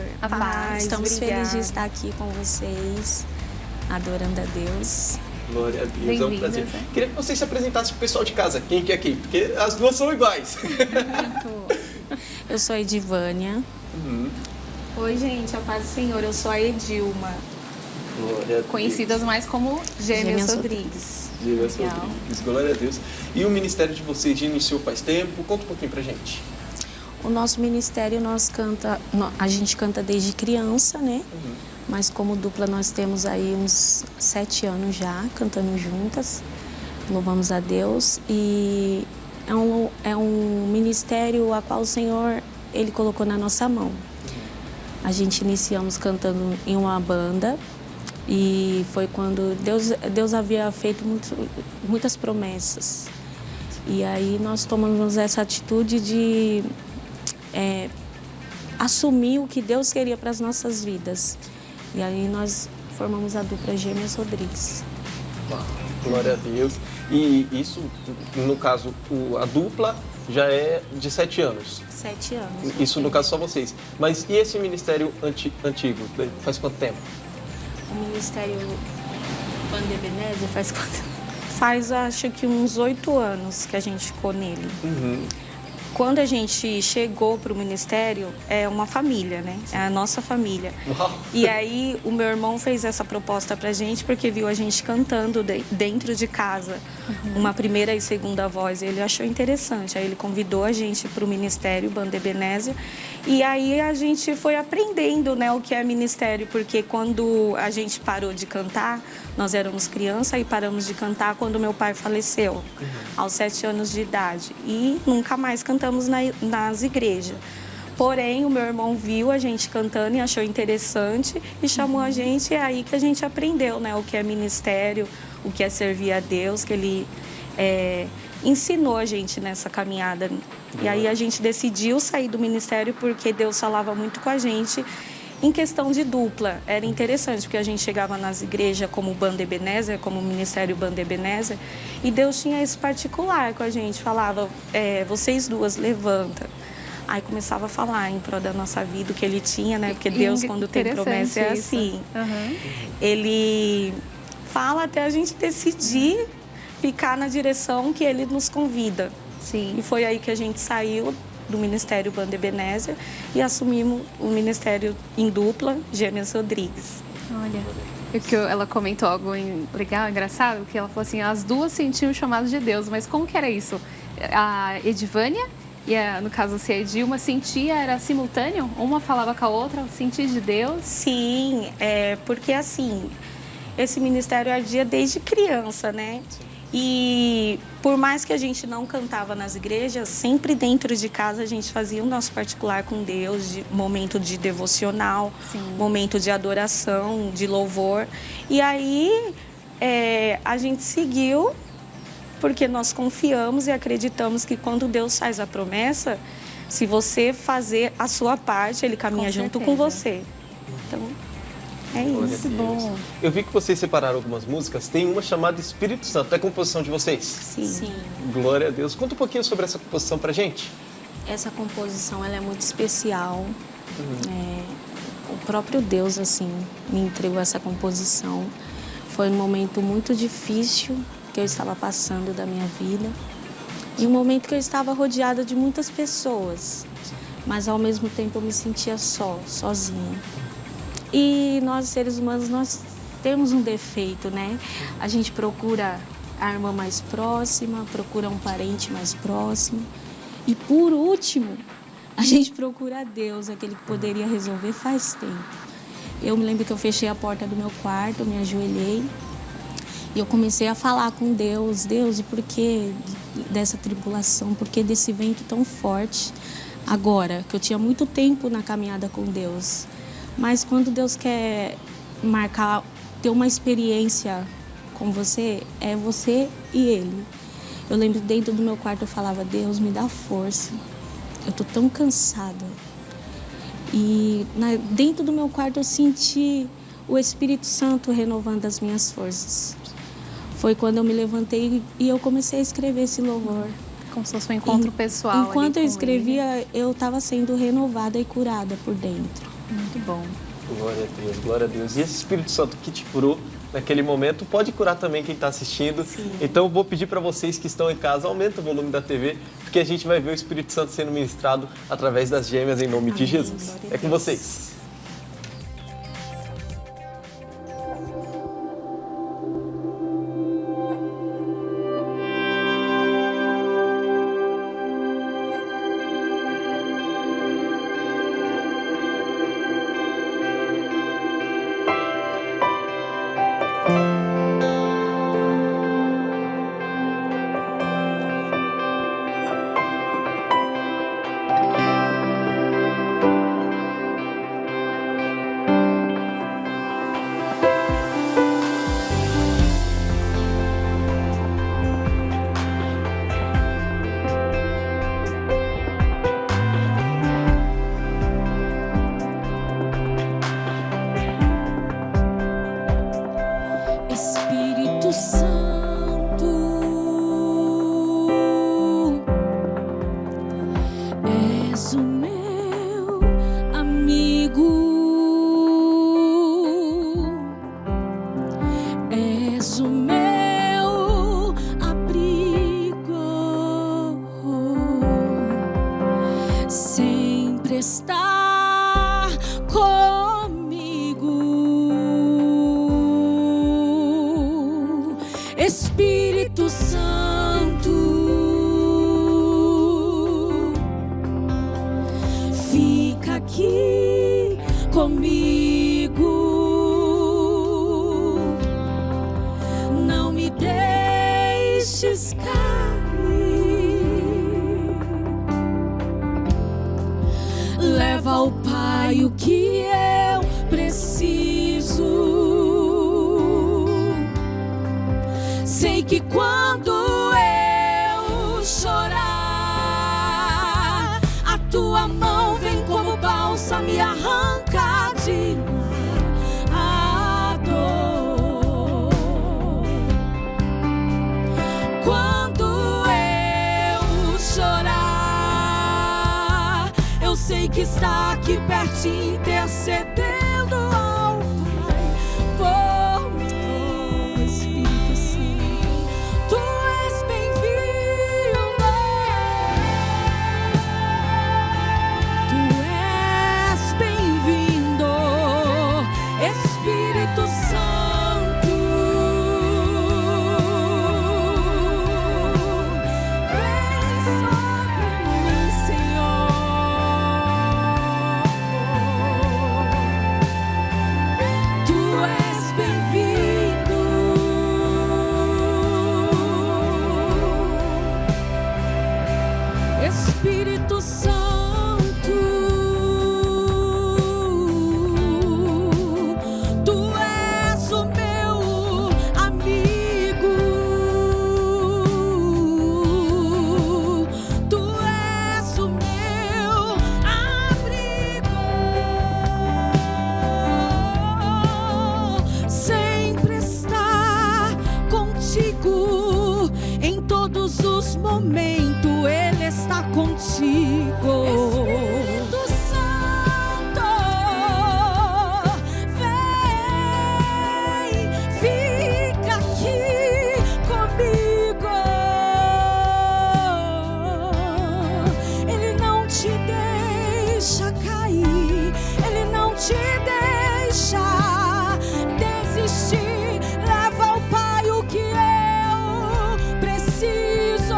Estamos felizes de estar aqui com vocês, adorando a Deus. Glória a Deus, é um prazer. Bem-vindas, né? Queria que vocês se apresentassem pro pessoal de casa. Quem que é quem? Porque as duas são iguais. Eu sou a Edivânia. Oi, gente, a paz do Senhor. Eu sou a Edilma, Glória a Deus. conhecidas mais como Gêmeas Gêmeas Rodrigues. Gêmeas Legal. Rodrigues, glória a Deus. E o ministério de vocês já iniciou faz tempo? Conta um pouquinho pra gente. O nosso ministério, a gente canta desde criança, né? Mas como dupla nós temos aí uns 7 anos já cantando juntas. Louvamos a Deus. E é um ministério a qual o Senhor, Ele colocou na nossa mão. A gente iniciamos cantando em uma banda. E foi quando Deus havia feito muitas promessas. E aí nós tomamos essa atitude de assumir o que Deus queria para as nossas vidas. E aí nós formamos a dupla Gêmeas Rodrigues. Glória a Deus. E isso, no caso, a dupla já é de 7 anos. 7 anos. Isso no caso só vocês. Mas e esse ministério antigo? Faz quanto tempo? O Ministério Bandebenese faz quanto? Faz, acho que uns 8 anos que a gente ficou nele. Quando a gente chegou para o ministério, é uma família, né? É a nossa família. Uau. E aí o meu irmão fez essa proposta pra gente porque viu a gente cantando dentro de casa, uma primeira e segunda voz. Ele achou interessante. Aí ele convidou a gente para o ministério Bandebenese. E aí a gente foi aprendendo, né, o que é ministério, porque quando a gente parou de cantar, nós éramos criança e paramos de cantar quando meu pai faleceu, aos 7 anos de idade. E nunca mais cantamos nas igrejas. Porém, o meu irmão viu a gente cantando e achou interessante e chamou a gente. É aí que a gente aprendeu, né, o que é ministério, o que é servir a Deus, que ele ensinou a gente nessa caminhada. E aí a gente decidiu sair do ministério porque Deus falava muito com a gente em questão de dupla. Era interessante, porque a gente chegava nas igrejas como Banda Ebenezer, como Ministério Banda Ebenezer, e Deus tinha esse particular com a gente. Falava, vocês duas, levanta. Aí começava a falar em prol da nossa vida, o que ele tinha, né? Porque Deus, quando tem promessa, é assim. Ele fala até a gente decidir ficar na direção que ele nos convida. Sim. E foi aí que a gente saiu do Ministério Banda Ebenezer e assumimos o ministério em dupla, Gêmeas Rodrigues. Olha, que ela comentou algo legal, engraçado, que ela falou assim, as duas sentiam o chamado de Deus, mas como que era isso? A Edivânia e, no caso, se a Edilma sentia, era simultâneo? Uma falava com a outra, sentir de Deus? Sim, porque assim, esse ministério ardia desde criança, né? E por mais que a gente não cantava nas igrejas, sempre dentro de casa a gente fazia o nosso particular com Deus, momento de devocional, momento de adoração, de louvor. E aí a gente seguiu porque nós confiamos e acreditamos que quando Deus faz a promessa, se você fazer a sua parte, Ele caminha junto com você. Então, é isso. Bom. Eu vi que vocês separaram algumas músicas. Tem uma chamada Espírito Santo. É composição de vocês? Sim. Glória a Deus. Conta um pouquinho sobre essa composição pra gente. Essa composição ela é muito especial. O próprio Deus assim me entregou essa composição. Foi um momento muito difícil que eu estava passando da minha vida e um momento que eu estava rodeada de muitas pessoas, mas ao mesmo tempo eu me sentia sozinha. E nós, seres humanos, nós temos um defeito, né? A gente procura a irmã mais próxima, procura um parente mais próximo. E, por último, a gente procura a Deus, aquele que poderia resolver faz tempo. Eu me lembro que eu fechei a porta do meu quarto, me ajoelhei. E eu comecei a falar com Deus. Deus, e por que dessa tribulação? Por que desse vento tão forte? Agora, que eu tinha muito tempo na caminhada com Deus. Mas quando Deus quer ter uma experiência com você, é você e Ele. Eu lembro que dentro do meu quarto eu falava, Deus, me dá força. Eu tô tão cansada. E dentro do meu quarto eu senti o Espírito Santo renovando as minhas forças. Foi quando eu me levantei e eu comecei a escrever esse louvor. Como se fosse um encontro pessoal. Enquanto eu escrevia, eu estava sendo renovada e curada por dentro. Muito bom. Glória a Deus, glória a Deus. E esse Espírito Santo que te curou, naquele momento, pode curar também quem está assistindo. Então, vou pedir para vocês que estão em casa, aumenta o volume da TV, porque a gente vai ver o Espírito Santo sendo ministrado através das gêmeas em nome de Jesus. É com vocês. Espírito Santo, és o meu amigo, és o meu abrigo, sempre está comigo. Espírito Santo, fica aqui comigo, não me deixes cair, leva ao Pai o que eu preciso. Sei que quando eu chorar, a tua mão vem como bálsamo e arranca de lá a dor. Quando eu chorar, eu sei que está aqui pertinho, intercedendo ao Pai por mim. Espírito Santo, tu és bem-vindo, tu és bem-vindo, Espírito Santo, vem sobre mim, Senhor. Tu és bem-vindo, Espírito Santo, tu és o meu amigo, tu és o meu abrigo, sempre está contigo em todos os momentos, Ele está contigo. Espírito Santo, vem, fica aqui comigo. Ele não te deixa cair, Ele não te deixa desistir. Leva ao Pai o que eu preciso.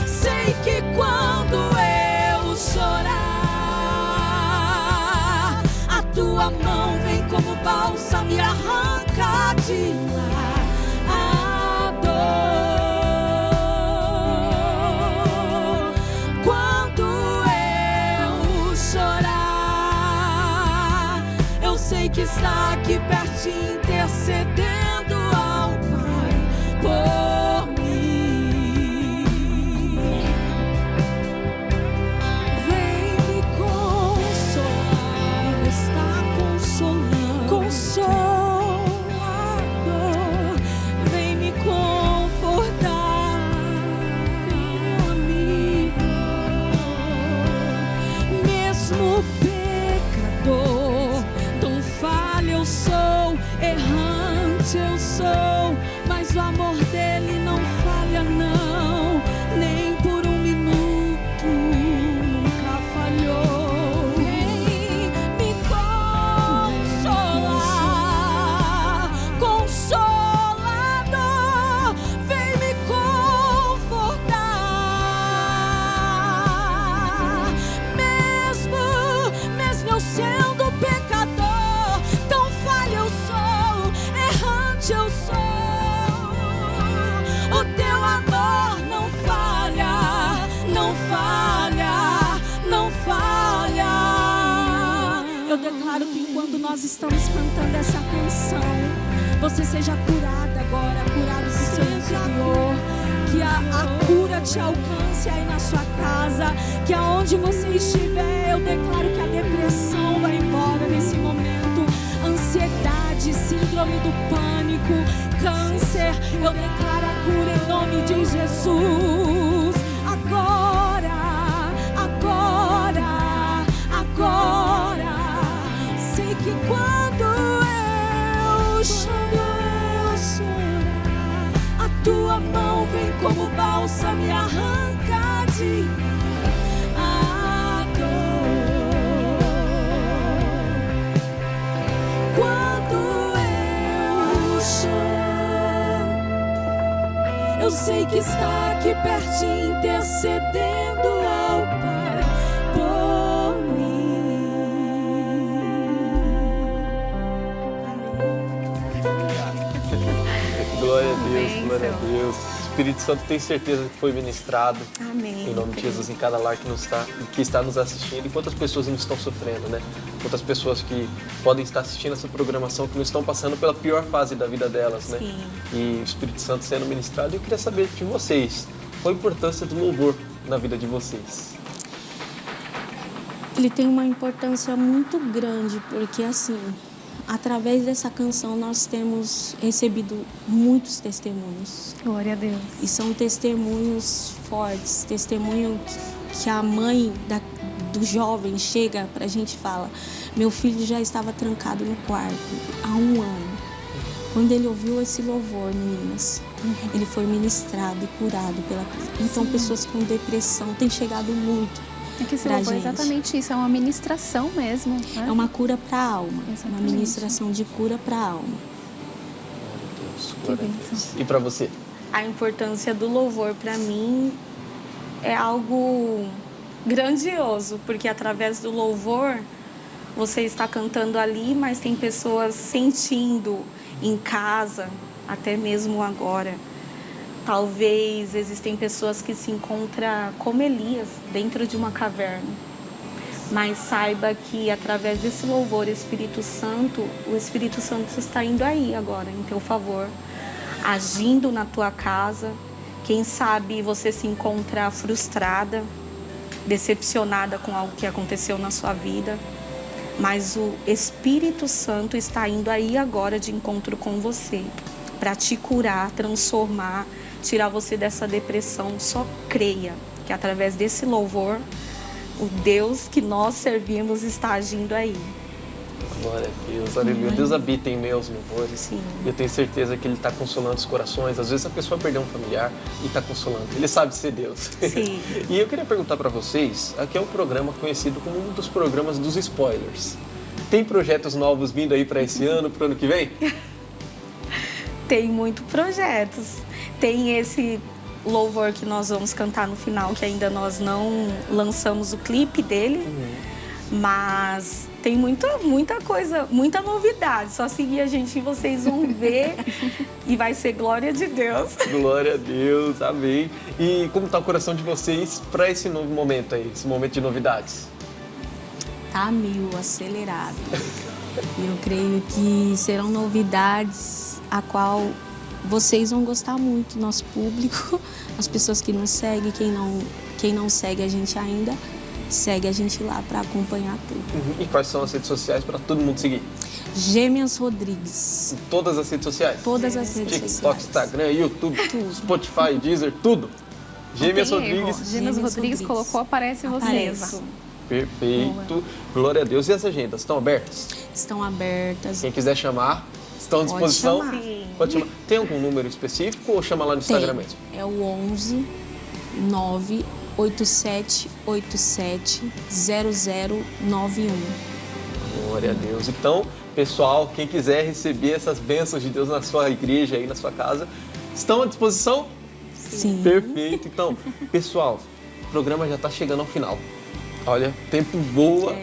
Sei que quando eu chorar, a tua mão vem como bálsamo e arranca de lá a dor. Quando eu chorar, eu sei que está aqui pertinho, intercedendo ao Pai por mim. Vem me consolar, Ele está consolando, consolador. Vem me confortar, meu amigo. Mesmo pecador, tão fácil declaro que enquanto nós estamos cantando essa canção, você seja curada agora, curado do seu interior. Que a cura te alcance aí na sua casa. Que aonde você estiver, eu declaro que a depressão vai embora nesse momento. Ansiedade, síndrome do pânico, câncer, eu declaro a cura em nome de Jesus. Agora, agora, agora. Sei que quando eu chorar, a tua mão vem como bálsamo e arranca de mim a dor. Quando eu chorar, eu sei que está aqui pertinho, intercedendo ao Pai por mim. Glória a Deus, glória a Deus. O Espírito Santo tem certeza que foi ministrado. Amém. Em nome de Jesus, em cada lar que está nos assistindo. E quantas pessoas não estão sofrendo, né? Quantas pessoas que podem estar assistindo essa programação que não estão passando pela pior fase da vida delas, né? Sim. E o Espírito Santo sendo ministrado. E eu queria saber de vocês, qual a importância do louvor na vida de vocês? Ele tem uma importância muito grande, porque assim, através dessa canção nós temos recebido muitos testemunhos. Glória a Deus. E são testemunhos fortes, testemunho que a mãe do jovem chega pra gente e fala: meu filho já estava trancado no quarto há 1 ano. Quando ele ouviu esse louvor, meninas, ele foi ministrado e curado pela... Então, pessoas com depressão têm chegado muito. É que esse pra louvor é gente. exatamente isso, é uma ministração mesmo. Né? É uma cura para a alma, Exatamente. uma ministração de cura para a alma. Glória a Deus. E para você? A importância do louvor para mim é algo grandioso, porque através do louvor você está cantando ali, mas tem pessoas sentindo em casa, até mesmo agora. Talvez existem pessoas que se encontram como Elias, dentro de uma caverna. Mas saiba que através desse louvor, o Espírito Santo está indo aí agora, em teu favor, agindo na tua casa. Quem sabe você se encontra frustrada, decepcionada com algo que aconteceu na sua vida. Mas o Espírito Santo está indo aí agora de encontro com você, para te curar, transformar, tirar você dessa depressão. Só creia que através desse louvor, o Deus que nós servimos está agindo aí. Glória a Deus, aleluia. Deus habita em meus louvores. Sim. Eu tenho certeza que Ele está consolando os corações. Às vezes a pessoa perdeu um familiar e está consolando. Ele sabe ser Deus. Sim. E eu queria perguntar para vocês, aqui é um programa conhecido como um dos programas dos spoilers. Tem projetos novos vindo aí para esse ano, para o ano que vem? Tem muitos projetos. Tem esse louvor que nós vamos cantar no final, que ainda nós não lançamos o clipe dele. Mas tem muita coisa, muita novidade. Só seguir a gente e vocês vão ver. E vai ser glória de Deus. Glória a Deus, amém. E como está o coração de vocês para esse novo momento aí, esse momento de novidades? Tá 1000, acelerado. E eu creio que serão novidades a qual vocês vão gostar muito, nosso público, as pessoas que nos seguem, quem não segue a gente ainda, segue a gente lá para acompanhar tudo. E quais são as redes sociais para todo mundo seguir? Gêmeas Rodrigues. Em todas as redes sociais? Todas as redes TikTok, sociais. Instagram, YouTube, Spotify, Deezer, tudo. Gêmeas Não tem erro. Rodrigues. Gêmeas Rodrigues colocou, aparece você. Aparece. Perfeito. Glória a Deus. E as agendas estão abertas? Estão abertas. Quem quiser chamar, estão à Pode disposição? chamar. Sim. Pode chamar. Tem algum número específico ou chama lá no Instagram mesmo? É o 11 98787 0091. Glória a Deus. Então, pessoal, quem quiser receber essas bênçãos de Deus na sua igreja aí, na sua casa, estão à disposição? Sim. Perfeito. Então, pessoal, o programa já está chegando ao final. Olha, o tempo voa.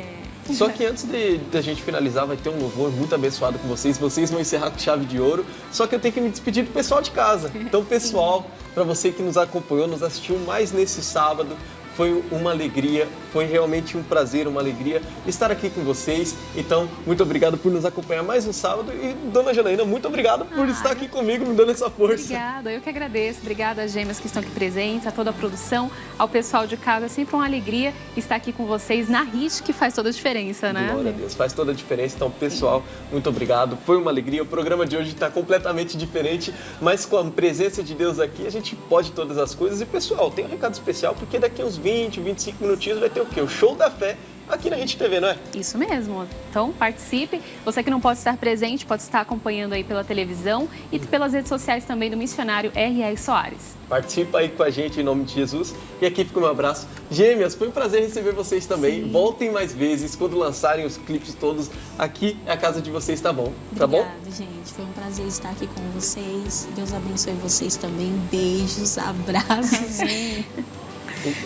Só que antes da gente finalizar, vai ter um louvor muito abençoado com vocês. Vocês vão encerrar com chave de ouro. Só que eu tenho que me despedir do pessoal de casa. Então, pessoal, para você que nos acompanhou, nos assistiu mais nesse sábado, foi uma alegria, foi realmente um prazer, uma alegria estar aqui com vocês. Então, muito obrigado por nos acompanhar mais um sábado. E, dona Janaína, muito obrigado por estar aqui comigo, me dando essa força. Obrigada, eu que agradeço. Obrigada às gêmeas que estão aqui presentes, a toda a produção, ao pessoal de casa. É sempre uma alegria estar aqui com vocês na HIT, que faz toda a diferença, né? Glória a Deus, faz toda a diferença. Então, pessoal, muito obrigado. Foi uma alegria. O programa de hoje está completamente diferente, mas com a presença de Deus aqui, a gente pode todas as coisas. E, pessoal, tem um recado especial, porque daqui a uns 20, 25 minutinhos vai ter o quê? O Show da Fé aqui na HIT TV, não é? Isso mesmo. Então, participe. Você que não pode estar presente, pode estar acompanhando aí pela televisão e pelas redes sociais também do missionário R.R. Soares. Participa aí com a gente em nome de Jesus. E aqui fica o meu abraço. Gêmeas, foi um prazer receber vocês também. Sim. Voltem mais vezes quando lançarem os clipes todos. Aqui é a casa de vocês, tá bom? Tá bom? Obrigada, gente. Foi um prazer estar aqui com vocês. Deus abençoe vocês também. Beijos, abraços.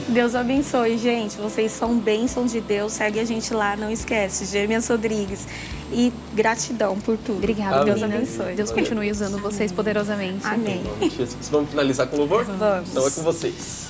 Deus abençoe, gente. Vocês são bênçãos de Deus. Segue a gente lá, não esquece. Gêmeas Rodrigues. E gratidão por tudo. Obrigada, Deus meninas. abençoe. Deus continue usando vocês poderosamente. Amém. Vamos finalizar com o louvor? Vamos. Então é com vocês.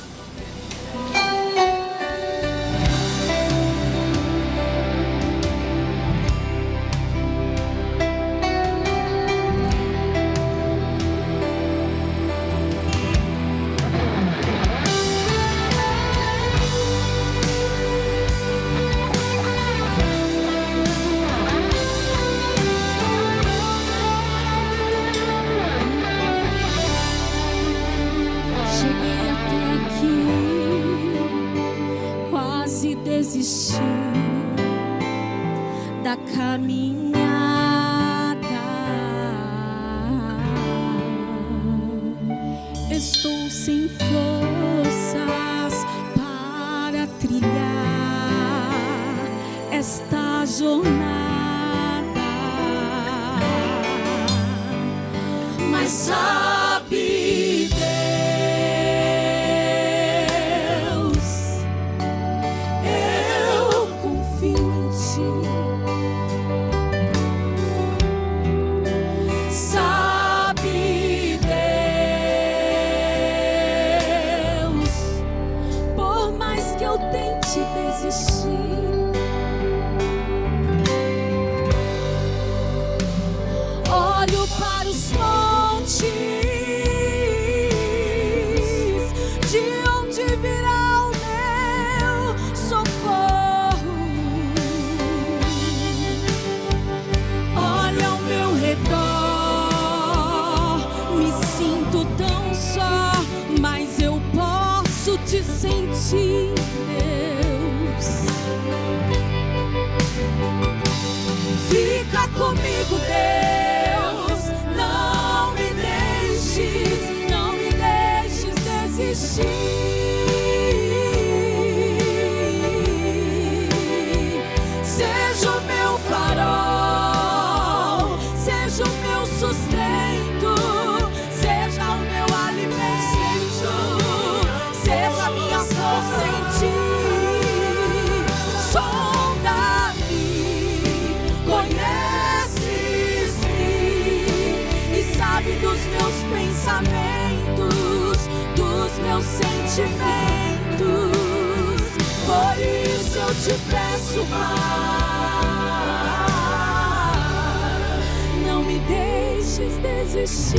Cheguei até aqui, quase desisti da caminhada. Estou sem forças para trilhar esta jornada, mas sabe Deus, eu confio em Ti. Sabe Deus, por mais que eu tente desistir, olho para os montes, de onde virá o meu socorro. Olha ao meu redor, me sinto tão só, mas eu posso te sentir, Deus. Fica comigo, Deus, não me deixes desistir. Seja o meu farol, seja o meu sustento, seja o meu alimento, seja a minha força em Ti. Sonda-me, conheces-me e sabe dos meus pensamentos, dos meus sentimentos. Por isso eu te peço, Pai, não me deixes desistir.